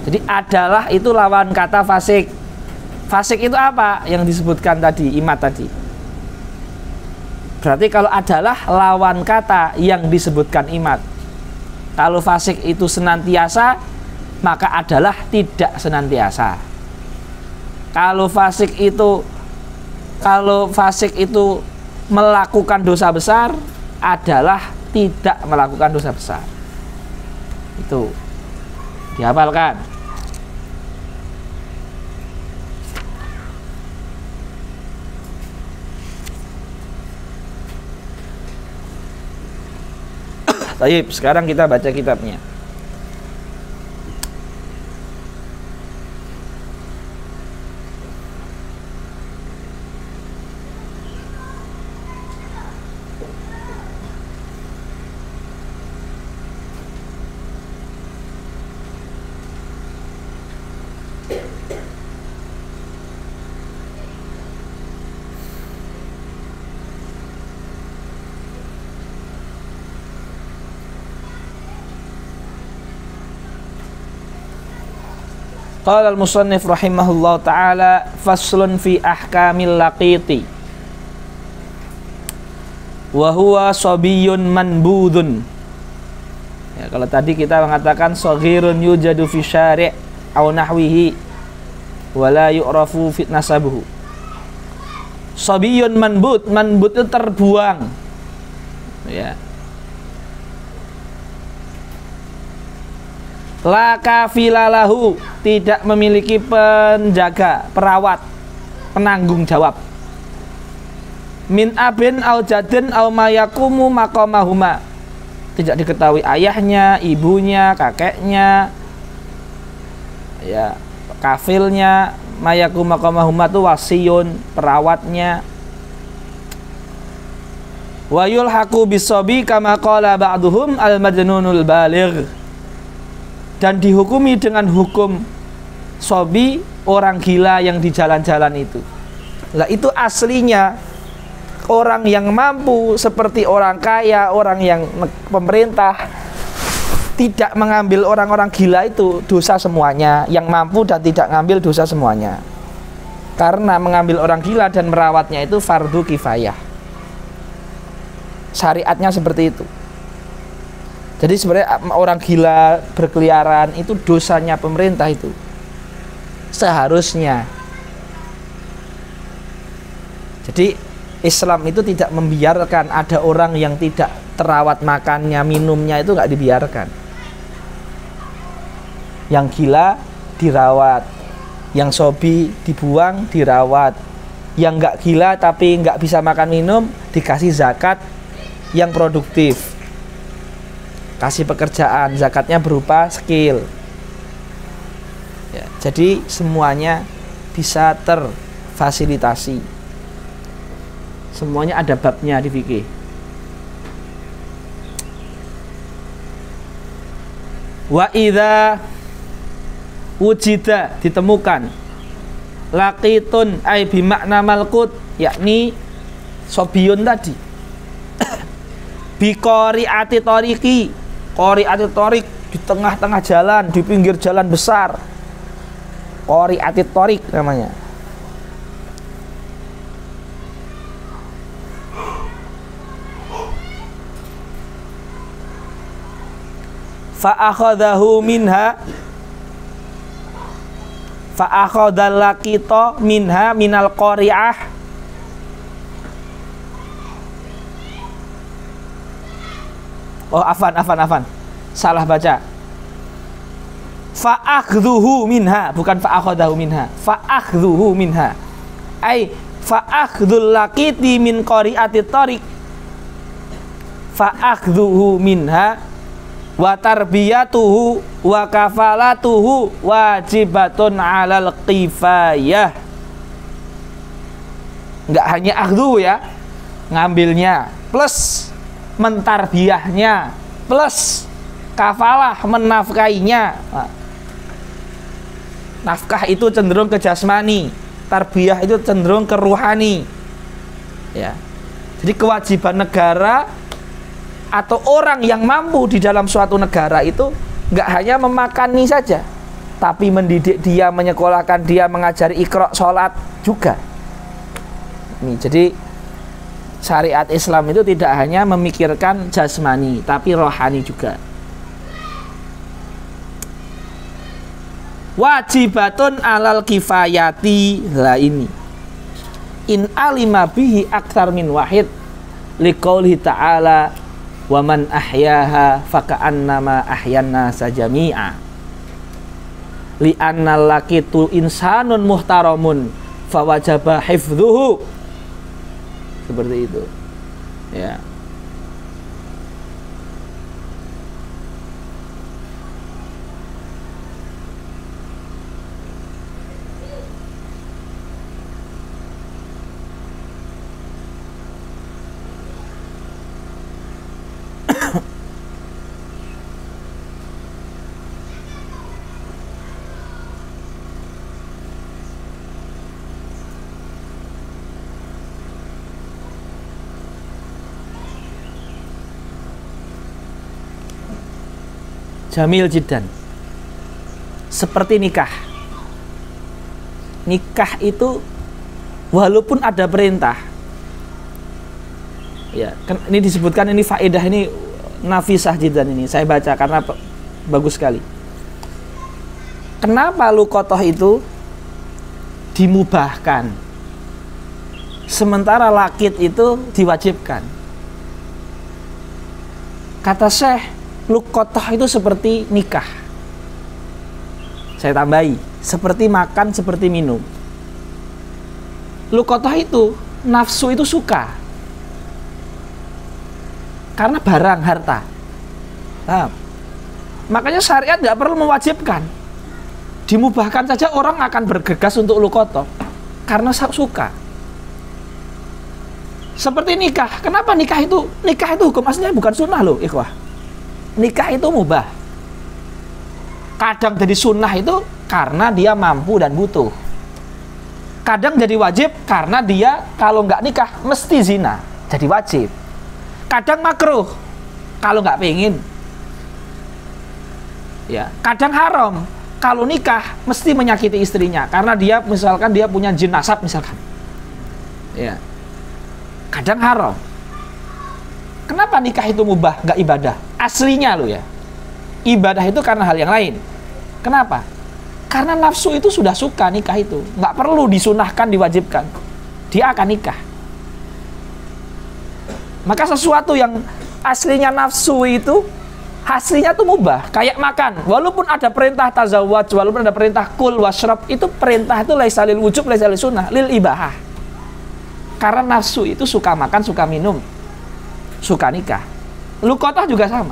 Jadi adalah itu lawan kata fasik. Fasik itu apa? Yang disebutkan tadi, imat tadi. Berarti kalau adalah lawan kata yang disebutkan imat. Kalau fasik itu senantiasa, maka adalah tidak senantiasa. Kalau fasik itu melakukan dosa besar, adalah tidak melakukan dosa besar. Itu dihafalkan. Baik, sekarang kita baca kitabnya. Qala al-musannif rahimahullah ta'ala faslun fi ahkamil laqiti wa huwa sabiyyun manbudun. Ya, kalau tadi kita mengatakan saghirun yujadu fi syari' aw nahwihi wa la yu'rafu fi nasabuhu. Sabiyyun manbud itu terbuang. Ya. La kafilalahu, tidak memiliki penjaga, perawat, penanggung jawab. Min abin au jadin au mayakumu maqamahuma, tidak diketahui ayahnya, ibunya, kakeknya, ya, kafilnya. Mayakum maqamahuma itu wasiyun, perawatnya. Wa yulhaqu bisobi kama qala ba'duhum al-majnunul baligh, dan dihukumi dengan hukum sobi, orang gila yang di jalan-jalan itu. Lah itu aslinya orang yang mampu seperti orang kaya, orang yang pemerintah tidak mengambil orang-orang gila itu dosa semuanya. Yang mampu dan tidak mengambil dosa semuanya. Karena mengambil orang gila dan merawatnya itu fardu kifayah. Syariatnya seperti itu. Jadi sebenarnya orang gila berkeliaran itu dosanya pemerintah itu. Seharusnya. Jadi Islam itu tidak membiarkan ada orang yang tidak terawat makannya, minumnya, itu nggak dibiarkan. Yang gila dirawat, yang sobi dibuang dirawat, yang nggak gila tapi nggak bisa makan minum dikasih zakat yang produktif. Kasih pekerjaan, zakatnya berupa skill. Ya, jadi semuanya bisa terfasilitasi. Semuanya ada babnya di fikih. Wa idza wujida, ditemukan, laqitun ay bimakna malkut, yakni sobiyun tadi. Bikori ati toriki, kori ati torik, di tengah-tengah jalan, di pinggir jalan besar. Kori ati torik namanya. Fa akhadahu minha fa akhadal laqita minha minal qari'ah. Oh, afan. Salah baca. Fa akhdhuhu minha, bukan fa akhadahu minha. Fa akhdhuhu minha. Ai fa akhdhul laqiti min qari'ati tariq. Fa akhdhuhu minha wa tarbiyatuhu wa kafalatuhu wajibatun 'alal kifayah. Enggak hanya akhdhu ya, ngambilnya plus mentarbiyahnya plus kafalah menafkainya. Nafkah itu cenderung ke jasmani, tarbiyah itu cenderung ke ruhani. Ya. Jadi kewajiban negara atau orang yang mampu di dalam suatu negara itu nggak hanya memakani saja, tapi mendidik dia, menyekolahkan dia, mengajari iqra, sholat juga. Ini jadi syariat Islam itu tidak hanya memikirkan jasmani, tapi rohani juga. Wajibatun alal kifayati, lah ini. In alima bihi aktsar min wahid liqaulihi ta'ala wa man ahyaha faka'annama ahyanna sajami'a li annal laqitu insanun muhtaramun fawajaba hifdhuhu. Seperti itu ya. Jamil jiddan. Seperti nikah. Nikah itu walaupun ada perintah. Ya, kan ini disebutkan, ini faedah ini nafisah jiddan ini. Saya baca karena bagus sekali. Kenapa luqathah itu dimubahkan sementara laqit itu diwajibkan? Kata Syekh, luqathah itu seperti nikah. Saya tambahi, seperti makan, seperti minum. Luqathah itu, nafsu itu suka karena barang, harta. Nah, makanya syariat nggak perlu mewajibkan. Dimubahkan saja orang akan bergegas untuk luqathah karena suka. Seperti nikah. Kenapa nikah itu? Nikah itu hukum aslinya bukan sunnah loh, ikhwah. Nikah itu mubah. Kadang jadi sunnah itu karena dia mampu dan butuh. Kadang jadi wajib karena dia kalau nggak nikah mesti zina, jadi wajib. Kadang makruh kalau nggak pengen. Ya, kadang haram kalau nikah mesti menyakiti istrinya karena dia misalkan dia punya jin nasab misalkan. Ya. Kadang haram. Kenapa nikah itu mubah, nggak ibadah? Aslinya lo ya. Ibadah itu karena hal yang lain. Kenapa? Karena nafsu itu sudah suka nikah itu. Nggak perlu disunahkan, diwajibkan. Dia akan nikah. Maka sesuatu yang aslinya nafsu itu, aslinya itu mubah. Kayak makan. Walaupun ada perintah tazawwaj, walaupun ada perintah kul washrab, itu perintah itu laisa lil wujub, laisa lil sunnah, lil ibahah. Karena nafsu itu suka makan, suka minum, suka nikah. Luqathah juga sama.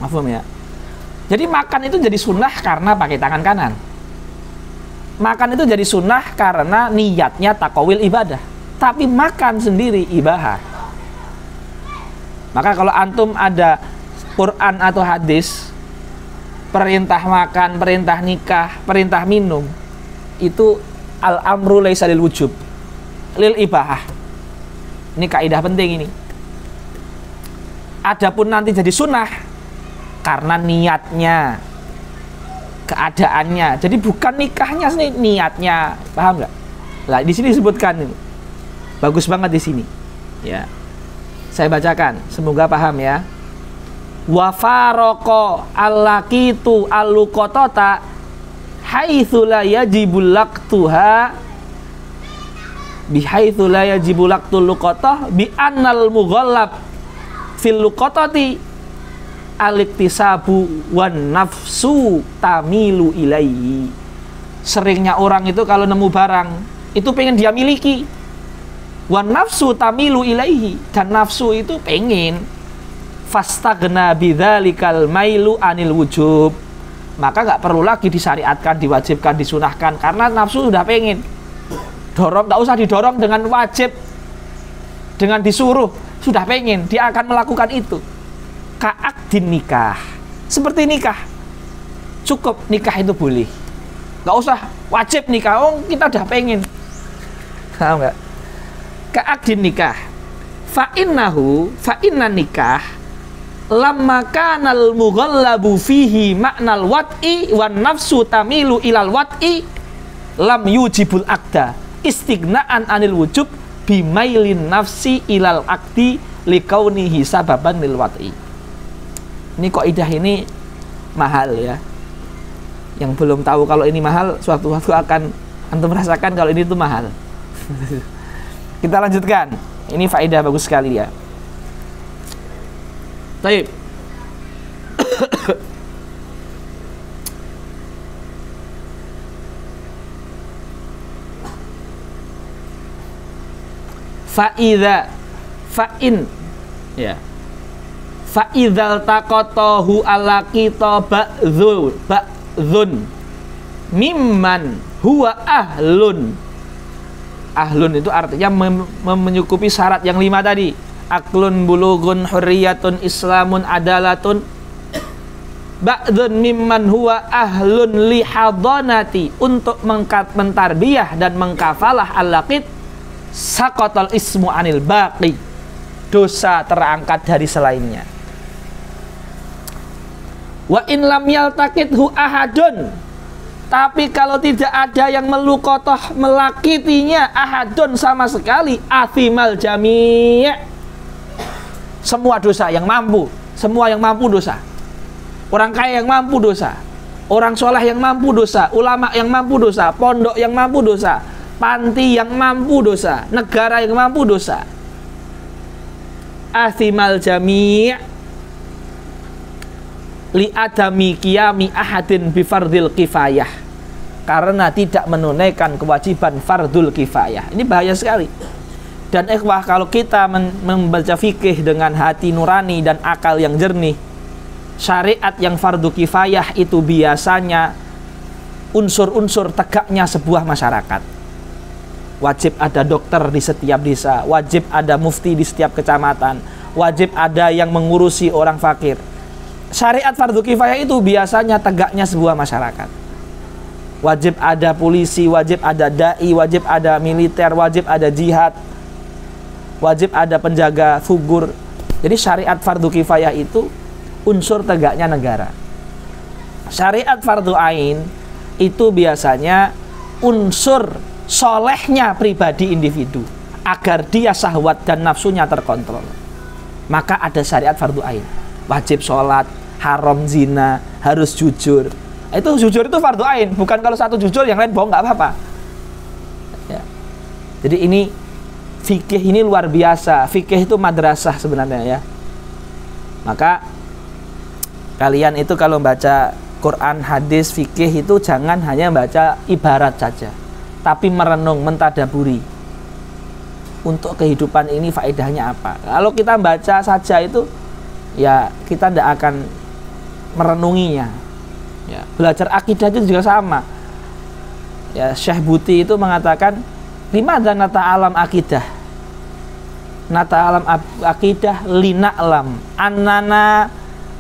Mafhum ya? Jadi makan itu jadi sunnah karena pakai tangan kanan. Makan itu jadi sunnah karena niatnya takawil ibadah. Tapi makan sendiri ibahah. Maka kalau antum ada Quran atau hadis perintah makan, perintah nikah, perintah minum, itu al-amru laisa lil wujub, lil ibahah. Ini kaidah penting ini. Adapun nanti jadi sunnah karena niatnya, keadaannya. Jadi bukan nikahnya sih, niatnya. Paham nggak? Lah di sini disebutkan ini. Bagus banget di sini. Ya. Saya bacakan, semoga paham ya. Wa faraqo allaqitu alluqatata haitsu la yajibul laqtuha bihaitsu la yajibul laqtul luqatah bi annal mughallab fil luqatati al-iktisabu wan nafsu tamilu ilaihi. Seringnya orang itu kalau nemu barang itu pengen dia miliki, wan nafsu tamilu ilaihi, dan nafsu itu pengen. Fastagna bidzalikal mailu anil wujub, maka nggak perlu lagi disyariatkan, diwajibkan, disunahkan, karena nafsu sudah pengen. Dorong, nggak usah didorong dengan wajib, dengan disuruh, sudah pengen, dia akan melakukan itu. Ka'akdin nikah, seperti nikah, cukup nikah itu boleh, nggak usah wajib nikah. Oh, kita udah pengen, paham nggak? Ka'akdin nikah, fa inna nikah lamma kanal mughallabu fihi maknal wat'i wan nafsu tamilu ilal wat'i lam yujibul akda istighna'an anil wujub bimailin nafsi ilal akdi likaunihi sababan lil wat'i. Ini kaidah ini mahal ya. Yang belum tahu kalau ini mahal, suatu waktu akan antum merasakan kalau ini tuh mahal. Kita lanjutkan. Ini faedah bagus sekali ya. Baik. Fa'in ya. Fa'idzal taqatahu ala kita ba'dzun mimman huwa ahlun. Ahlun itu artinya menyukupi syarat yang 5 tadi. Aklun, bulugun, hurriyatun, islamun, adalatun. Ba'dzun mimman huwa ahlun lihadonati, untuk mentarbiyah dan mengkafalah al-laqid. Saqatal ismu anil baqi, dosa terangkat dari selainnya. Wa in lam yaltaqidhu ahadun, tapi kalau tidak ada yang melukotoh melakitinya ahadun sama sekali, athimal jami', semua dosa yang mampu, semua yang mampu dosa. Orang kaya yang mampu dosa, orang soleh yang mampu dosa, ulama yang mampu dosa, pondok yang mampu dosa, panti yang mampu dosa, negara yang mampu dosa. Athimal jami' li adami qiyami ahadin bi fardil kifayah, karena tidak menunaikan kewajiban fardul kifayah. Ini bahaya sekali. Dan ikhwah, kalau kita membaca fikih dengan hati nurani dan akal yang jernih, syariat yang fardu kifayah itu biasanya unsur-unsur tegaknya sebuah masyarakat. Wajib ada dokter di setiap desa, wajib ada mufti di setiap kecamatan, wajib ada yang mengurusi orang fakir. Syariat fardu kifayah itu biasanya tegaknya sebuah masyarakat. Wajib ada polisi, wajib ada dai, wajib ada militer, wajib ada jihad, wajib ada penjaga fugur. Jadi syariat fardu kifayah itu unsur tegaknya negara. Syariat fardu ain itu biasanya unsur solehnya pribadi individu, agar dia syahwat dan nafsunya terkontrol. Maka ada syariat fardu ain. Wajib sholat, haram zina, harus jujur. Itu jujur itu fardu ain, bukan kalau satu jujur yang lain bohong nggak apa-apa ya. Jadi ini fikih ini luar biasa. Fikih itu madrasah sebenarnya ya. Maka kalian itu kalau baca Quran, hadis, fikih itu jangan hanya baca ibarat saja, tapi merenung, mentadaburi. Untuk kehidupan ini faedahnya apa? Kalau kita baca saja itu, ya kita tidak akan merenunginya. Ya, belajar akidah itu juga sama. Ya, Syekh Buti itu mengatakan, limadza nata'alam akidah? Nata'alam akidah lina'lam annana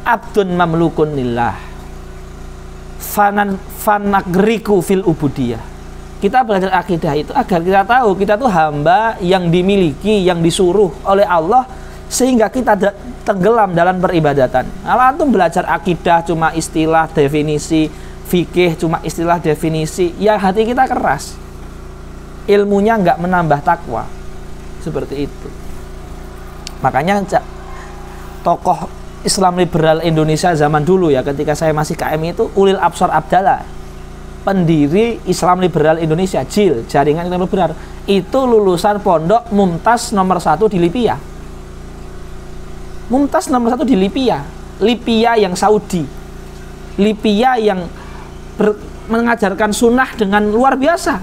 abdun mamlukun lillah fanagriku fil ubudiyah. Kita belajar akidah itu agar kita tahu kita tuh hamba yang dimiliki, yang disuruh oleh Allah, sehingga kita tenggelam dalam peribadatan. Kalau antum belajar akidah cuma istilah definisi, fikih cuma istilah definisi, ya hati kita keras, ilmunya nggak menambah takwa. Seperti itu. Makanya tokoh Islam liberal Indonesia zaman dulu ya, ketika saya masih KM itu, Ulil Absar Abdallah pendiri Islam Liberal Indonesia, JIL, Jaringan Islam Liberal, itu lulusan pondok Mumtaz nomor 1 di Libya. Mumtaz nomor 1 di Libya, Libya yang Saudi, Libya yang mengajarkan sunnah dengan luar biasa.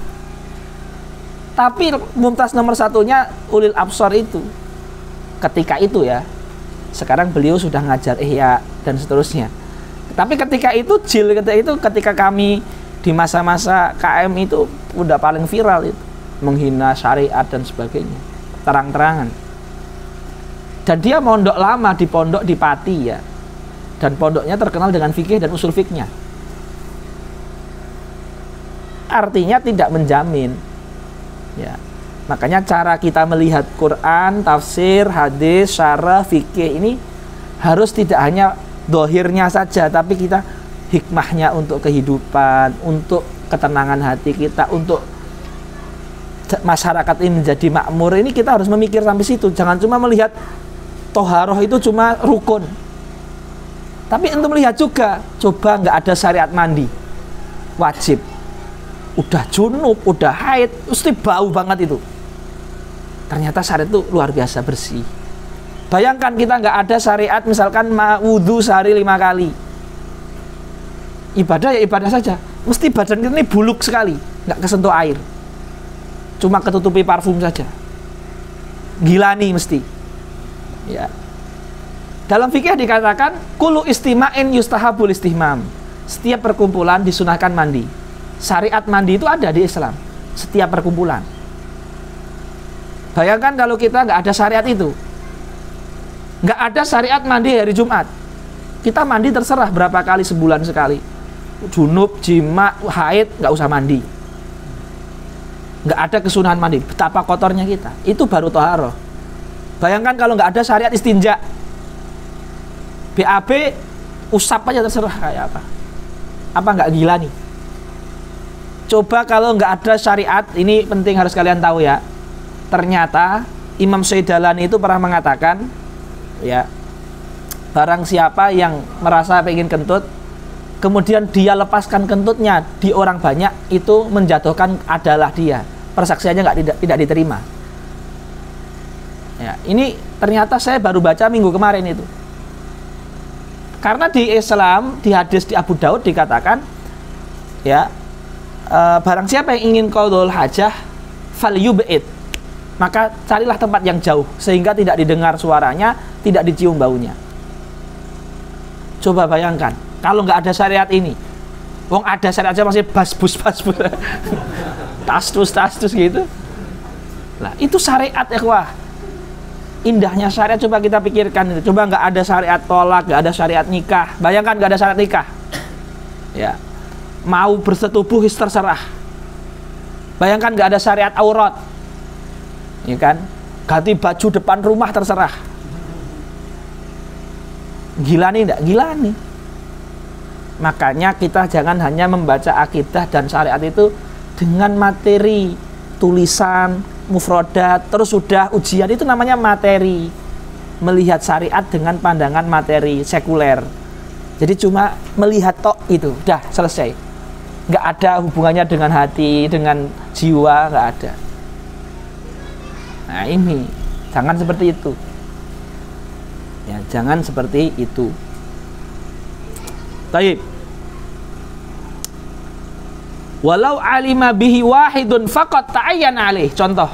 Tapi Mumtaz nomor 1-nya Ulil Absar itu, ketika itu ya, sekarang beliau sudah ngajar Ihya dan seterusnya. Tapi ketika itu JIL, ketika kami di masa-masa KM itu udah paling viral itu, menghina syariat dan sebagainya, terang-terangan. Dan dia mondok lama di pondok di Pati ya, dan pondoknya terkenal dengan fikih dan usul fikihnya. Artinya tidak menjamin ya. Makanya cara kita melihat Quran, tafsir, hadis, syarah, fikih ini harus tidak hanya dohirnya saja, tapi kita hikmahnya untuk kehidupan, untuk ketenangan hati kita, untuk masyarakat ini menjadi makmur. Ini kita harus memikir sampai situ. Jangan cuma melihat toharoh itu cuma rukun, tapi untuk melihat juga, coba nggak ada syariat mandi wajib, udah junub, udah haid, mesti bau banget itu. Ternyata syariat itu luar biasa bersih. Bayangkan kita nggak ada syariat, misalkan wudhu sehari 5 kali. Ibadah ya ibadah saja, mesti badan kita ini buluk sekali, nggak kesentuh air, cuma ketutupi parfum saja. Gila nih mesti ya. Dalam fikih dikatakan kullu istima'in yustahabul istihmam, setiap perkumpulan disunahkan mandi. Syariat mandi itu ada di Islam, setiap perkumpulan. Bayangkan kalau kita nggak ada syariat itu, nggak ada syariat mandi hari Jumat, kita mandi terserah berapa kali sebulan sekali, junub, jima, haid, nggak usah mandi, nggak ada kesunahan mandi. Betapa kotornya kita, itu baru toharoh. Bayangkan kalau nggak ada syariat istinja, BAB usap aja terserah kayak apa nggak gila nih? Coba kalau nggak ada syariat, ini penting harus kalian tahu ya. Ternyata Imam Syaidalani itu pernah mengatakan ya, barang siapa yang merasa pengen kentut, kemudian dia lepaskan kentutnya di orang banyak, itu menjatuhkan adalah dia, persaksiannya tidak diterima ya. Ini ternyata saya baru baca minggu kemarin itu. Karena di Islam, di hadis di Abu Daud dikatakan ya, barang siapa yang ingin qaudul hajah falyub'id, maka carilah tempat yang jauh sehingga tidak didengar suaranya, tidak dicium baunya. Coba bayangkan kalau nggak ada syariat ini, wong ada syariat aja masih basbus tastus gitu. Lah itu syariat ikhwah. Indahnya syariat coba kita pikirkan itu. Coba nggak ada syariat tolak, nggak ada syariat nikah. Bayangkan nggak ada syariat nikah ya, mau bersetubuh terserah. Bayangkan nggak ada syariat aurat ya kan, ganti baju depan rumah terserah. Gila nih, enggak? Gila nih. Makanya kita jangan hanya membaca akidah dan syariat itu dengan materi tulisan, mufrodat, terus sudah ujian, itu namanya materi. Melihat syariat dengan pandangan materi sekuler. Jadi cuma melihat tok itu, udah selesai. Nggak ada hubungannya dengan hati, dengan jiwa, nggak ada. Nah ini, jangan seperti itu ya, jangan seperti itu. Baik. Walau alima bihi wahidun faqat ta'ayyan alaih. Contoh,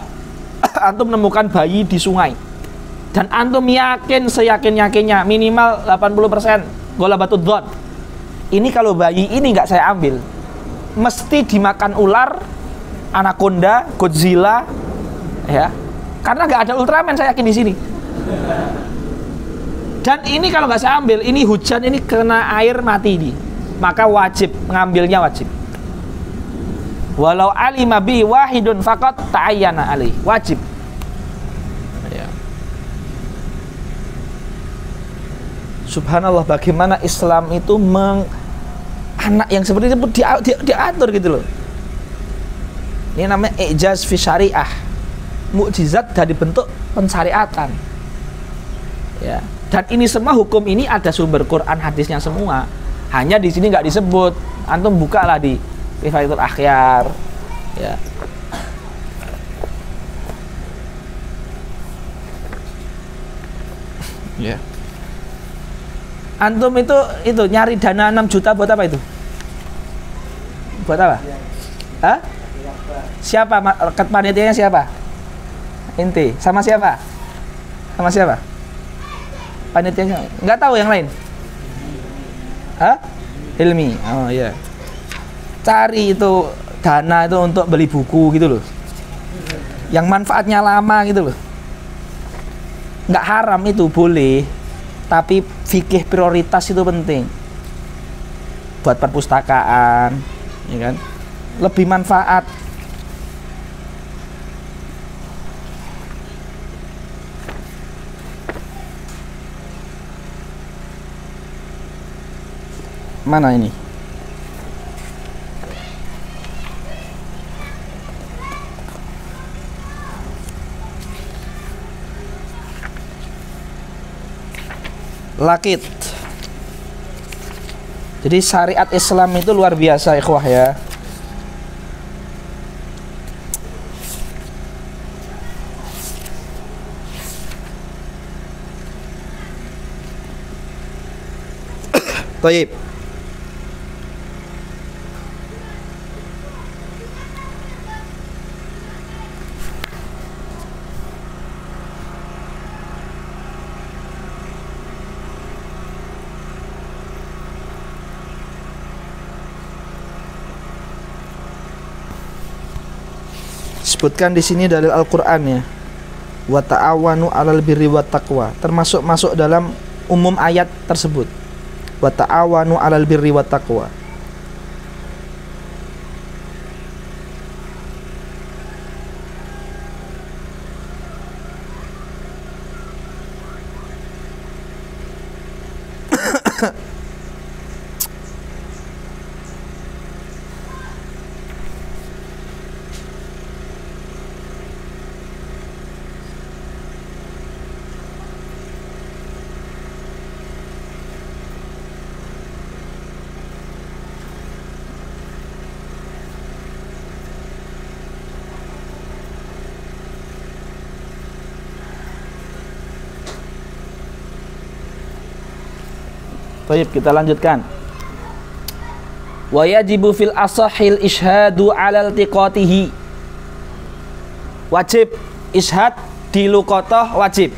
antum menemukan bayi di sungai dan antum yakin seyakin-yakinnya minimal 80% ghalabatud dhon. Ini kalau bayi ini nggak saya ambil, mesti dimakan ular, anaconda, Godzilla ya. Karena nggak ada Ultraman, saya yakin di sini. Dan ini kalau nggak saya ambil, ini hujan, ini kena air mati ini, maka wajib mengambilnya, wajib. Walau alima bi wahidun faqat ta'ayyana alaih, wajib. Ya. Subhanallah, bagaimana Islam itu anak yang seperti itu diatur gitu loh. Ini namanya ijaz fi syariah, mukjizat dari bentuk pensyariatan ya. Dan ini semua hukum ini ada sumber Quran hadisnya semua, hanya di sini nggak disebut. Antum bukalah di Kifayatul Akhyar, ya. Ya. Antum itu nyari dana 6 juta buat apa itu? Buat apa? Hah? Siapa? Panitianya siapa? Inti. Sama siapa? Sama siapa? Panitianya? Nggak tahu yang lain? Hah? Hilmi. Oh iya. Cari itu dana itu untuk beli buku gitu loh. Yang manfaatnya lama gitu loh. Nggak haram itu, boleh. Tapi fikih prioritas itu penting. Buat perpustakaan, ya kan? Lebih manfaat. Mana ini? Lakit. Jadi syariat Islam itu luar biasa, ikhwah ya. Baik. Sebutkan di sini dalil Al-Qur'an ya. Wa ta'awanu 'alal birri wat taqwa. Termasuk masuk dalam umum ayat tersebut. Wa ta'awanu 'alal birri wat taqwa. Baik, kita lanjutkan. Wa yajibu fil asahil ishadu 'alal tiqatihi. Wajib ishad di luqathah, wajib.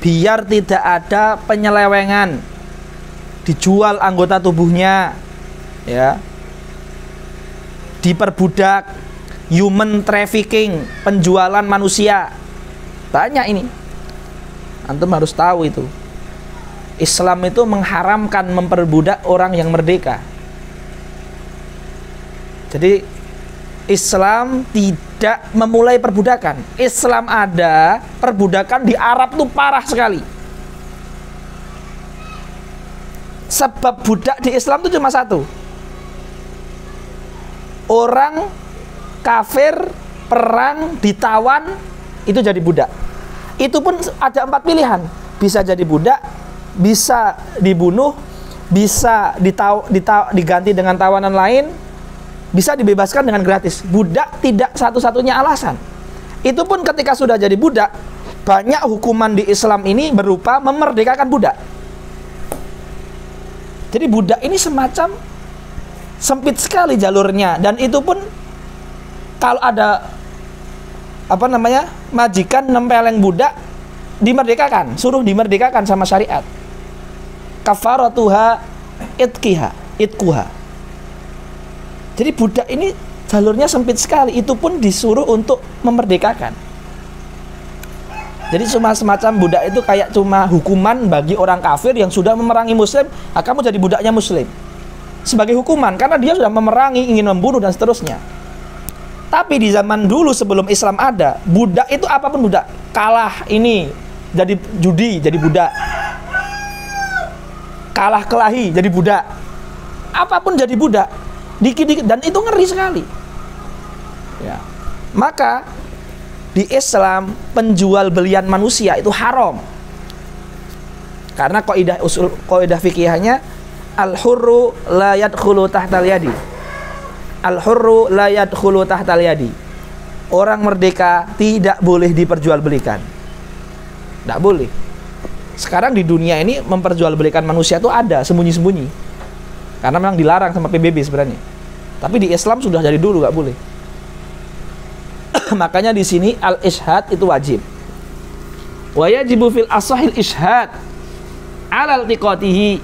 Biar tidak ada penyelewengan, dijual anggota tubuhnya, ya. Diperbudak, human trafficking, penjualan manusia. Banyak ini. Antum harus tahu itu. Islam itu mengharamkan memperbudak orang yang merdeka. Jadi Islam tidak memulai perbudakan. Islam ada, perbudakan di Arab tuh parah sekali. Sebab budak di Islam itu cuma satu. Orang kafir perang ditawan itu jadi budak. Itu pun ada 4 pilihan. Bisa jadi budak, bisa dibunuh, bisa diganti dengan tawanan lain, bisa dibebaskan dengan gratis. Budak tidak satu-satunya alasan. Itu pun ketika sudah jadi budak, banyak hukuman di Islam ini berupa memerdekakan budak. Jadi budak ini semacam sempit sekali jalurnya, dan itu pun kalau ada majikan nempeleng budak, dimerdekakan, suruh dimerdekakan sama syariat. Kafaratuha itkuha. Jadi budak ini jalurnya sempit sekali, itu pun disuruh untuk memerdekakan. Jadi cuma semacam budak itu kayak cuma hukuman bagi orang kafir yang sudah memerangi muslim. Kamu jadi budaknya muslim sebagai hukuman karena dia sudah memerangi, ingin membunuh dan seterusnya. Tapi di zaman dulu sebelum Islam ada, budak itu apapun budak. Kalah ini jadi judi, jadi budak. Kalah kelahi, jadi budak. Apapun jadi budak. Dikit-dikit, dan itu ngeri sekali. Ya. Maka di Islam penjual belian manusia itu haram. Karena kaidah fikihnya al-hurru la yadkhulu tahtal yadi. Al-hurru la yadkhulu tahtal yadi. Orang merdeka tidak boleh diperjualbelikan. Tidak boleh. Sekarang di dunia ini memperjualbelikan manusia itu ada sembunyi-sembunyi. Karena memang dilarang sama PBB sebenarnya. Tapi di Islam sudah dari dulu nggak boleh. Makanya di sini al-ishhad itu wajib. Wa yajibu fil ashahil ishhad ala iltiqatihi.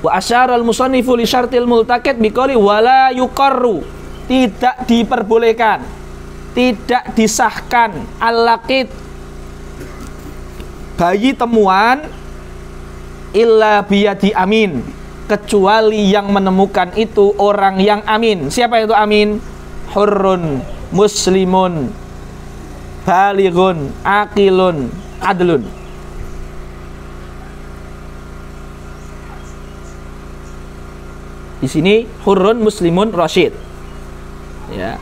Wa asyara al-musannifu li syartil multaqit biqouli wala yuqarru, tidak diperbolehkan, tidak disahkan al-laqit, bayi temuan, illa biyadi amin, kecuali yang menemukan itu orang yang amin. Siapa itu amin? Hurrun muslimun balighun aqilun adlun. Di sini hurrun muslimun rasyid. Ya.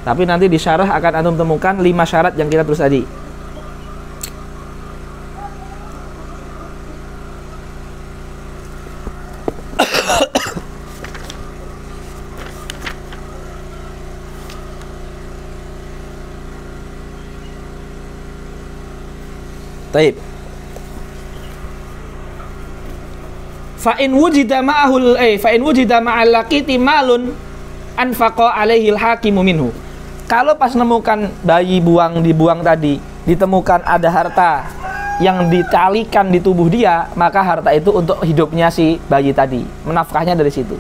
Tapi nanti di syarah akan antum temukan 5 syarat yang kita tulis tadi. Taib. Fa in wujida ma'al laqiti malun anfaqa alaihi al-hakimu minhu. Kalau pas nemukan bayi dibuang tadi, ditemukan ada harta yang ditalikan di tubuh dia, maka harta itu untuk hidupnya si bayi tadi, menafkahnya dari situ.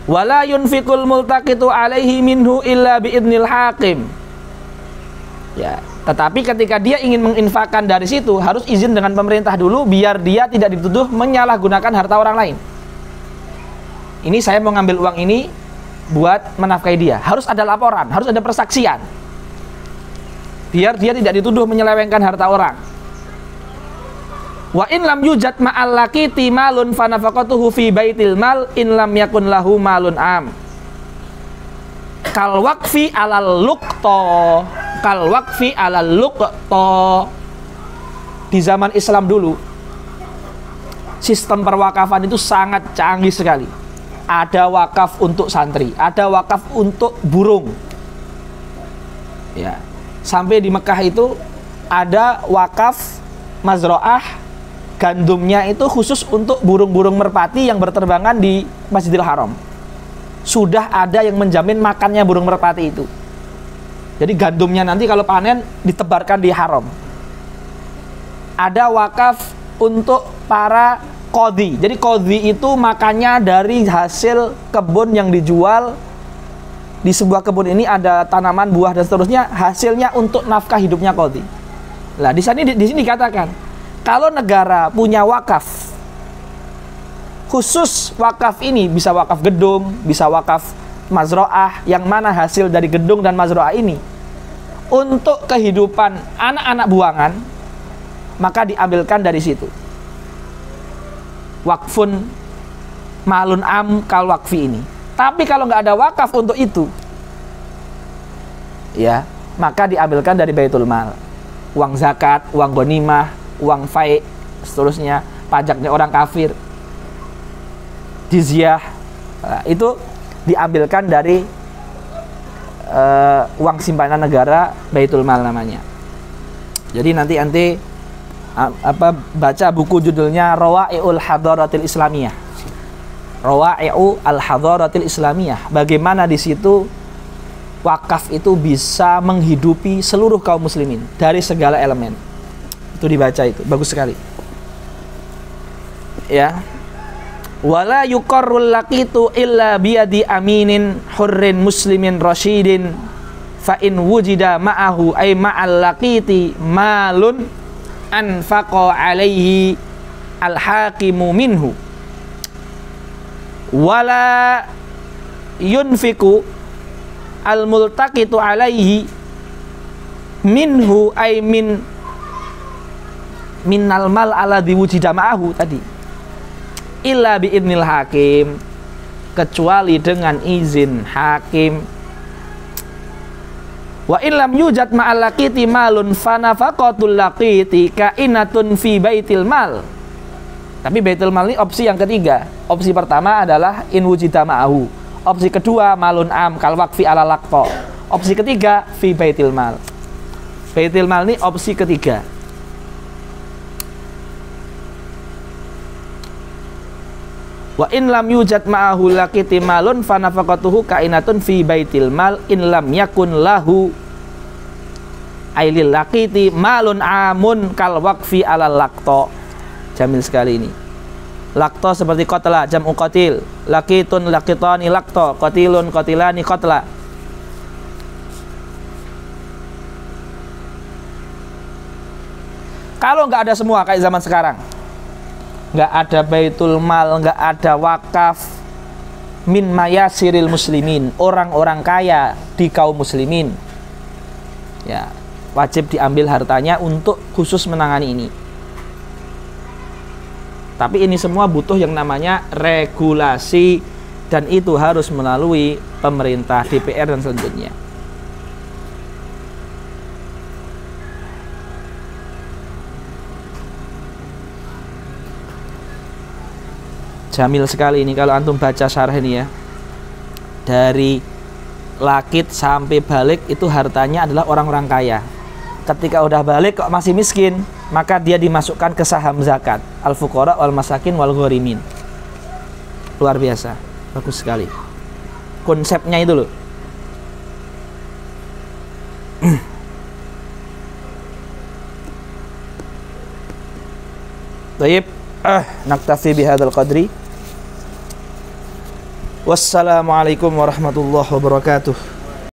Wala yunfiqul multaqitu alaihi minhu illa biidnil hakim. Ya, tetapi ketika dia ingin menginfakkan dari situ, harus izin dengan pemerintah dulu, biar dia tidak dituduh menyalahgunakan harta orang lain. Ini saya mau ngambil uang ini buat menafkahi dia, harus ada laporan, harus ada persaksian, biar dia tidak dituduh menyelewengkan harta orang. Wa in lam yujad ma'al laqiti malun fa nafaqatuhu fi baitil mal in lam yakun lahu malun am. Kal waqfi alal luqta. Di zaman Islam dulu, sistem perwakafan itu sangat canggih sekali. Ada wakaf untuk santri, ada wakaf untuk burung. Ya, sampai di Mekah itu ada wakaf mazroah, gandumnya itu khusus untuk burung-burung merpati yang berterbangan di Masjidil Haram. Sudah ada yang menjamin makannya burung merpati itu. Jadi gandumnya nanti kalau panen ditebarkan di haram. Ada wakaf untuk para qadhi. Jadi qadhi itu makannya dari hasil kebun yang dijual. Di sebuah kebun ini ada tanaman, buah dan seterusnya, hasilnya untuk nafkah hidupnya qadhi. Nah, di sini dikatakan, kalau negara punya wakaf khusus, wakaf ini bisa wakaf gedung, bisa wakaf mazroah, yang mana hasil dari gedung dan mazroah ini untuk kehidupan anak-anak buangan, maka diambilkan dari situ. Wakfun malun am kal wakfi ini. Tapi kalau nggak ada wakaf untuk itu, ya, maka diambilkan dari baitul mal, uang zakat, uang ghanimah, uang fai, seterusnya, pajaknya orang kafir, jizyah, itu diambilkan dari uang simpanan negara, baitul mal namanya. Jadi nanti baca buku judulnya Rawa'i'ul Hadaratil Islamiyah. Rawa'i'u al-Hadaratil Islamiyah. Bagaimana di situ wakaf itu bisa menghidupi seluruh kaum muslimin dari segala elemen. Itu dibaca, itu bagus sekali. Ya. Wala yuqarrul laqitu illa biyadi aminin hurrin muslimin rasyidin fa in wujida ma'ahu ay ma'al laqiti malun anfaqa alaihi al-hakimu minhu wala yunfiku al-multaqitu alaihi minhu ay minal mal ala diwujida ma'ahu tadi illa biidnil hakim, kecuali dengan izin hakim. Wa in lam yujad ma'al laqiti malun fanafaqatul laqiti kainatun fi baitil mal. Tapi baitul mal ini opsi yang ketiga. Opsi pertama adalah in wujida ma'ahu. Opsi kedua malun am kal waqfi ala laqta. Opsi ketiga fi baitil mal. Baitil mal ini opsi ketiga. Wa in lam yujad ma'ahu laqiti malun fanafaqatuhu kainatun fi baitil mal in lam yakun lahu ailil laqiti malun amun kal waqfi ala laqta. Jamil sekali ini. Laqta seperti qatla jam'u qatil, laqitun laqitani laqta, qatilun qatilani qatla. Kalau nggak ada semua kayak zaman sekarang, nggak ada baitul mal, nggak ada wakaf, min mayasiril muslimin, orang-orang kaya di kaum muslimin, ya wajib diambil hartanya untuk khusus menangani ini. Tapi ini semua butuh yang namanya regulasi, dan itu harus melalui pemerintah, DPR dan selanjutnya. Jamil sekali ini kalau antum baca syarah ini ya. Dari lakit sampai balik itu hartanya adalah orang-orang kaya. Ketika udah balik kok masih miskin, maka dia dimasukkan ke saham zakat. Al-fuqara wal masakin wal ghorimin. Luar biasa, bagus sekali. Konsepnya itu loh. Baik, naktafi bihadzal qadri. Wassalamualaikum warahmatullahi wabarakatuh.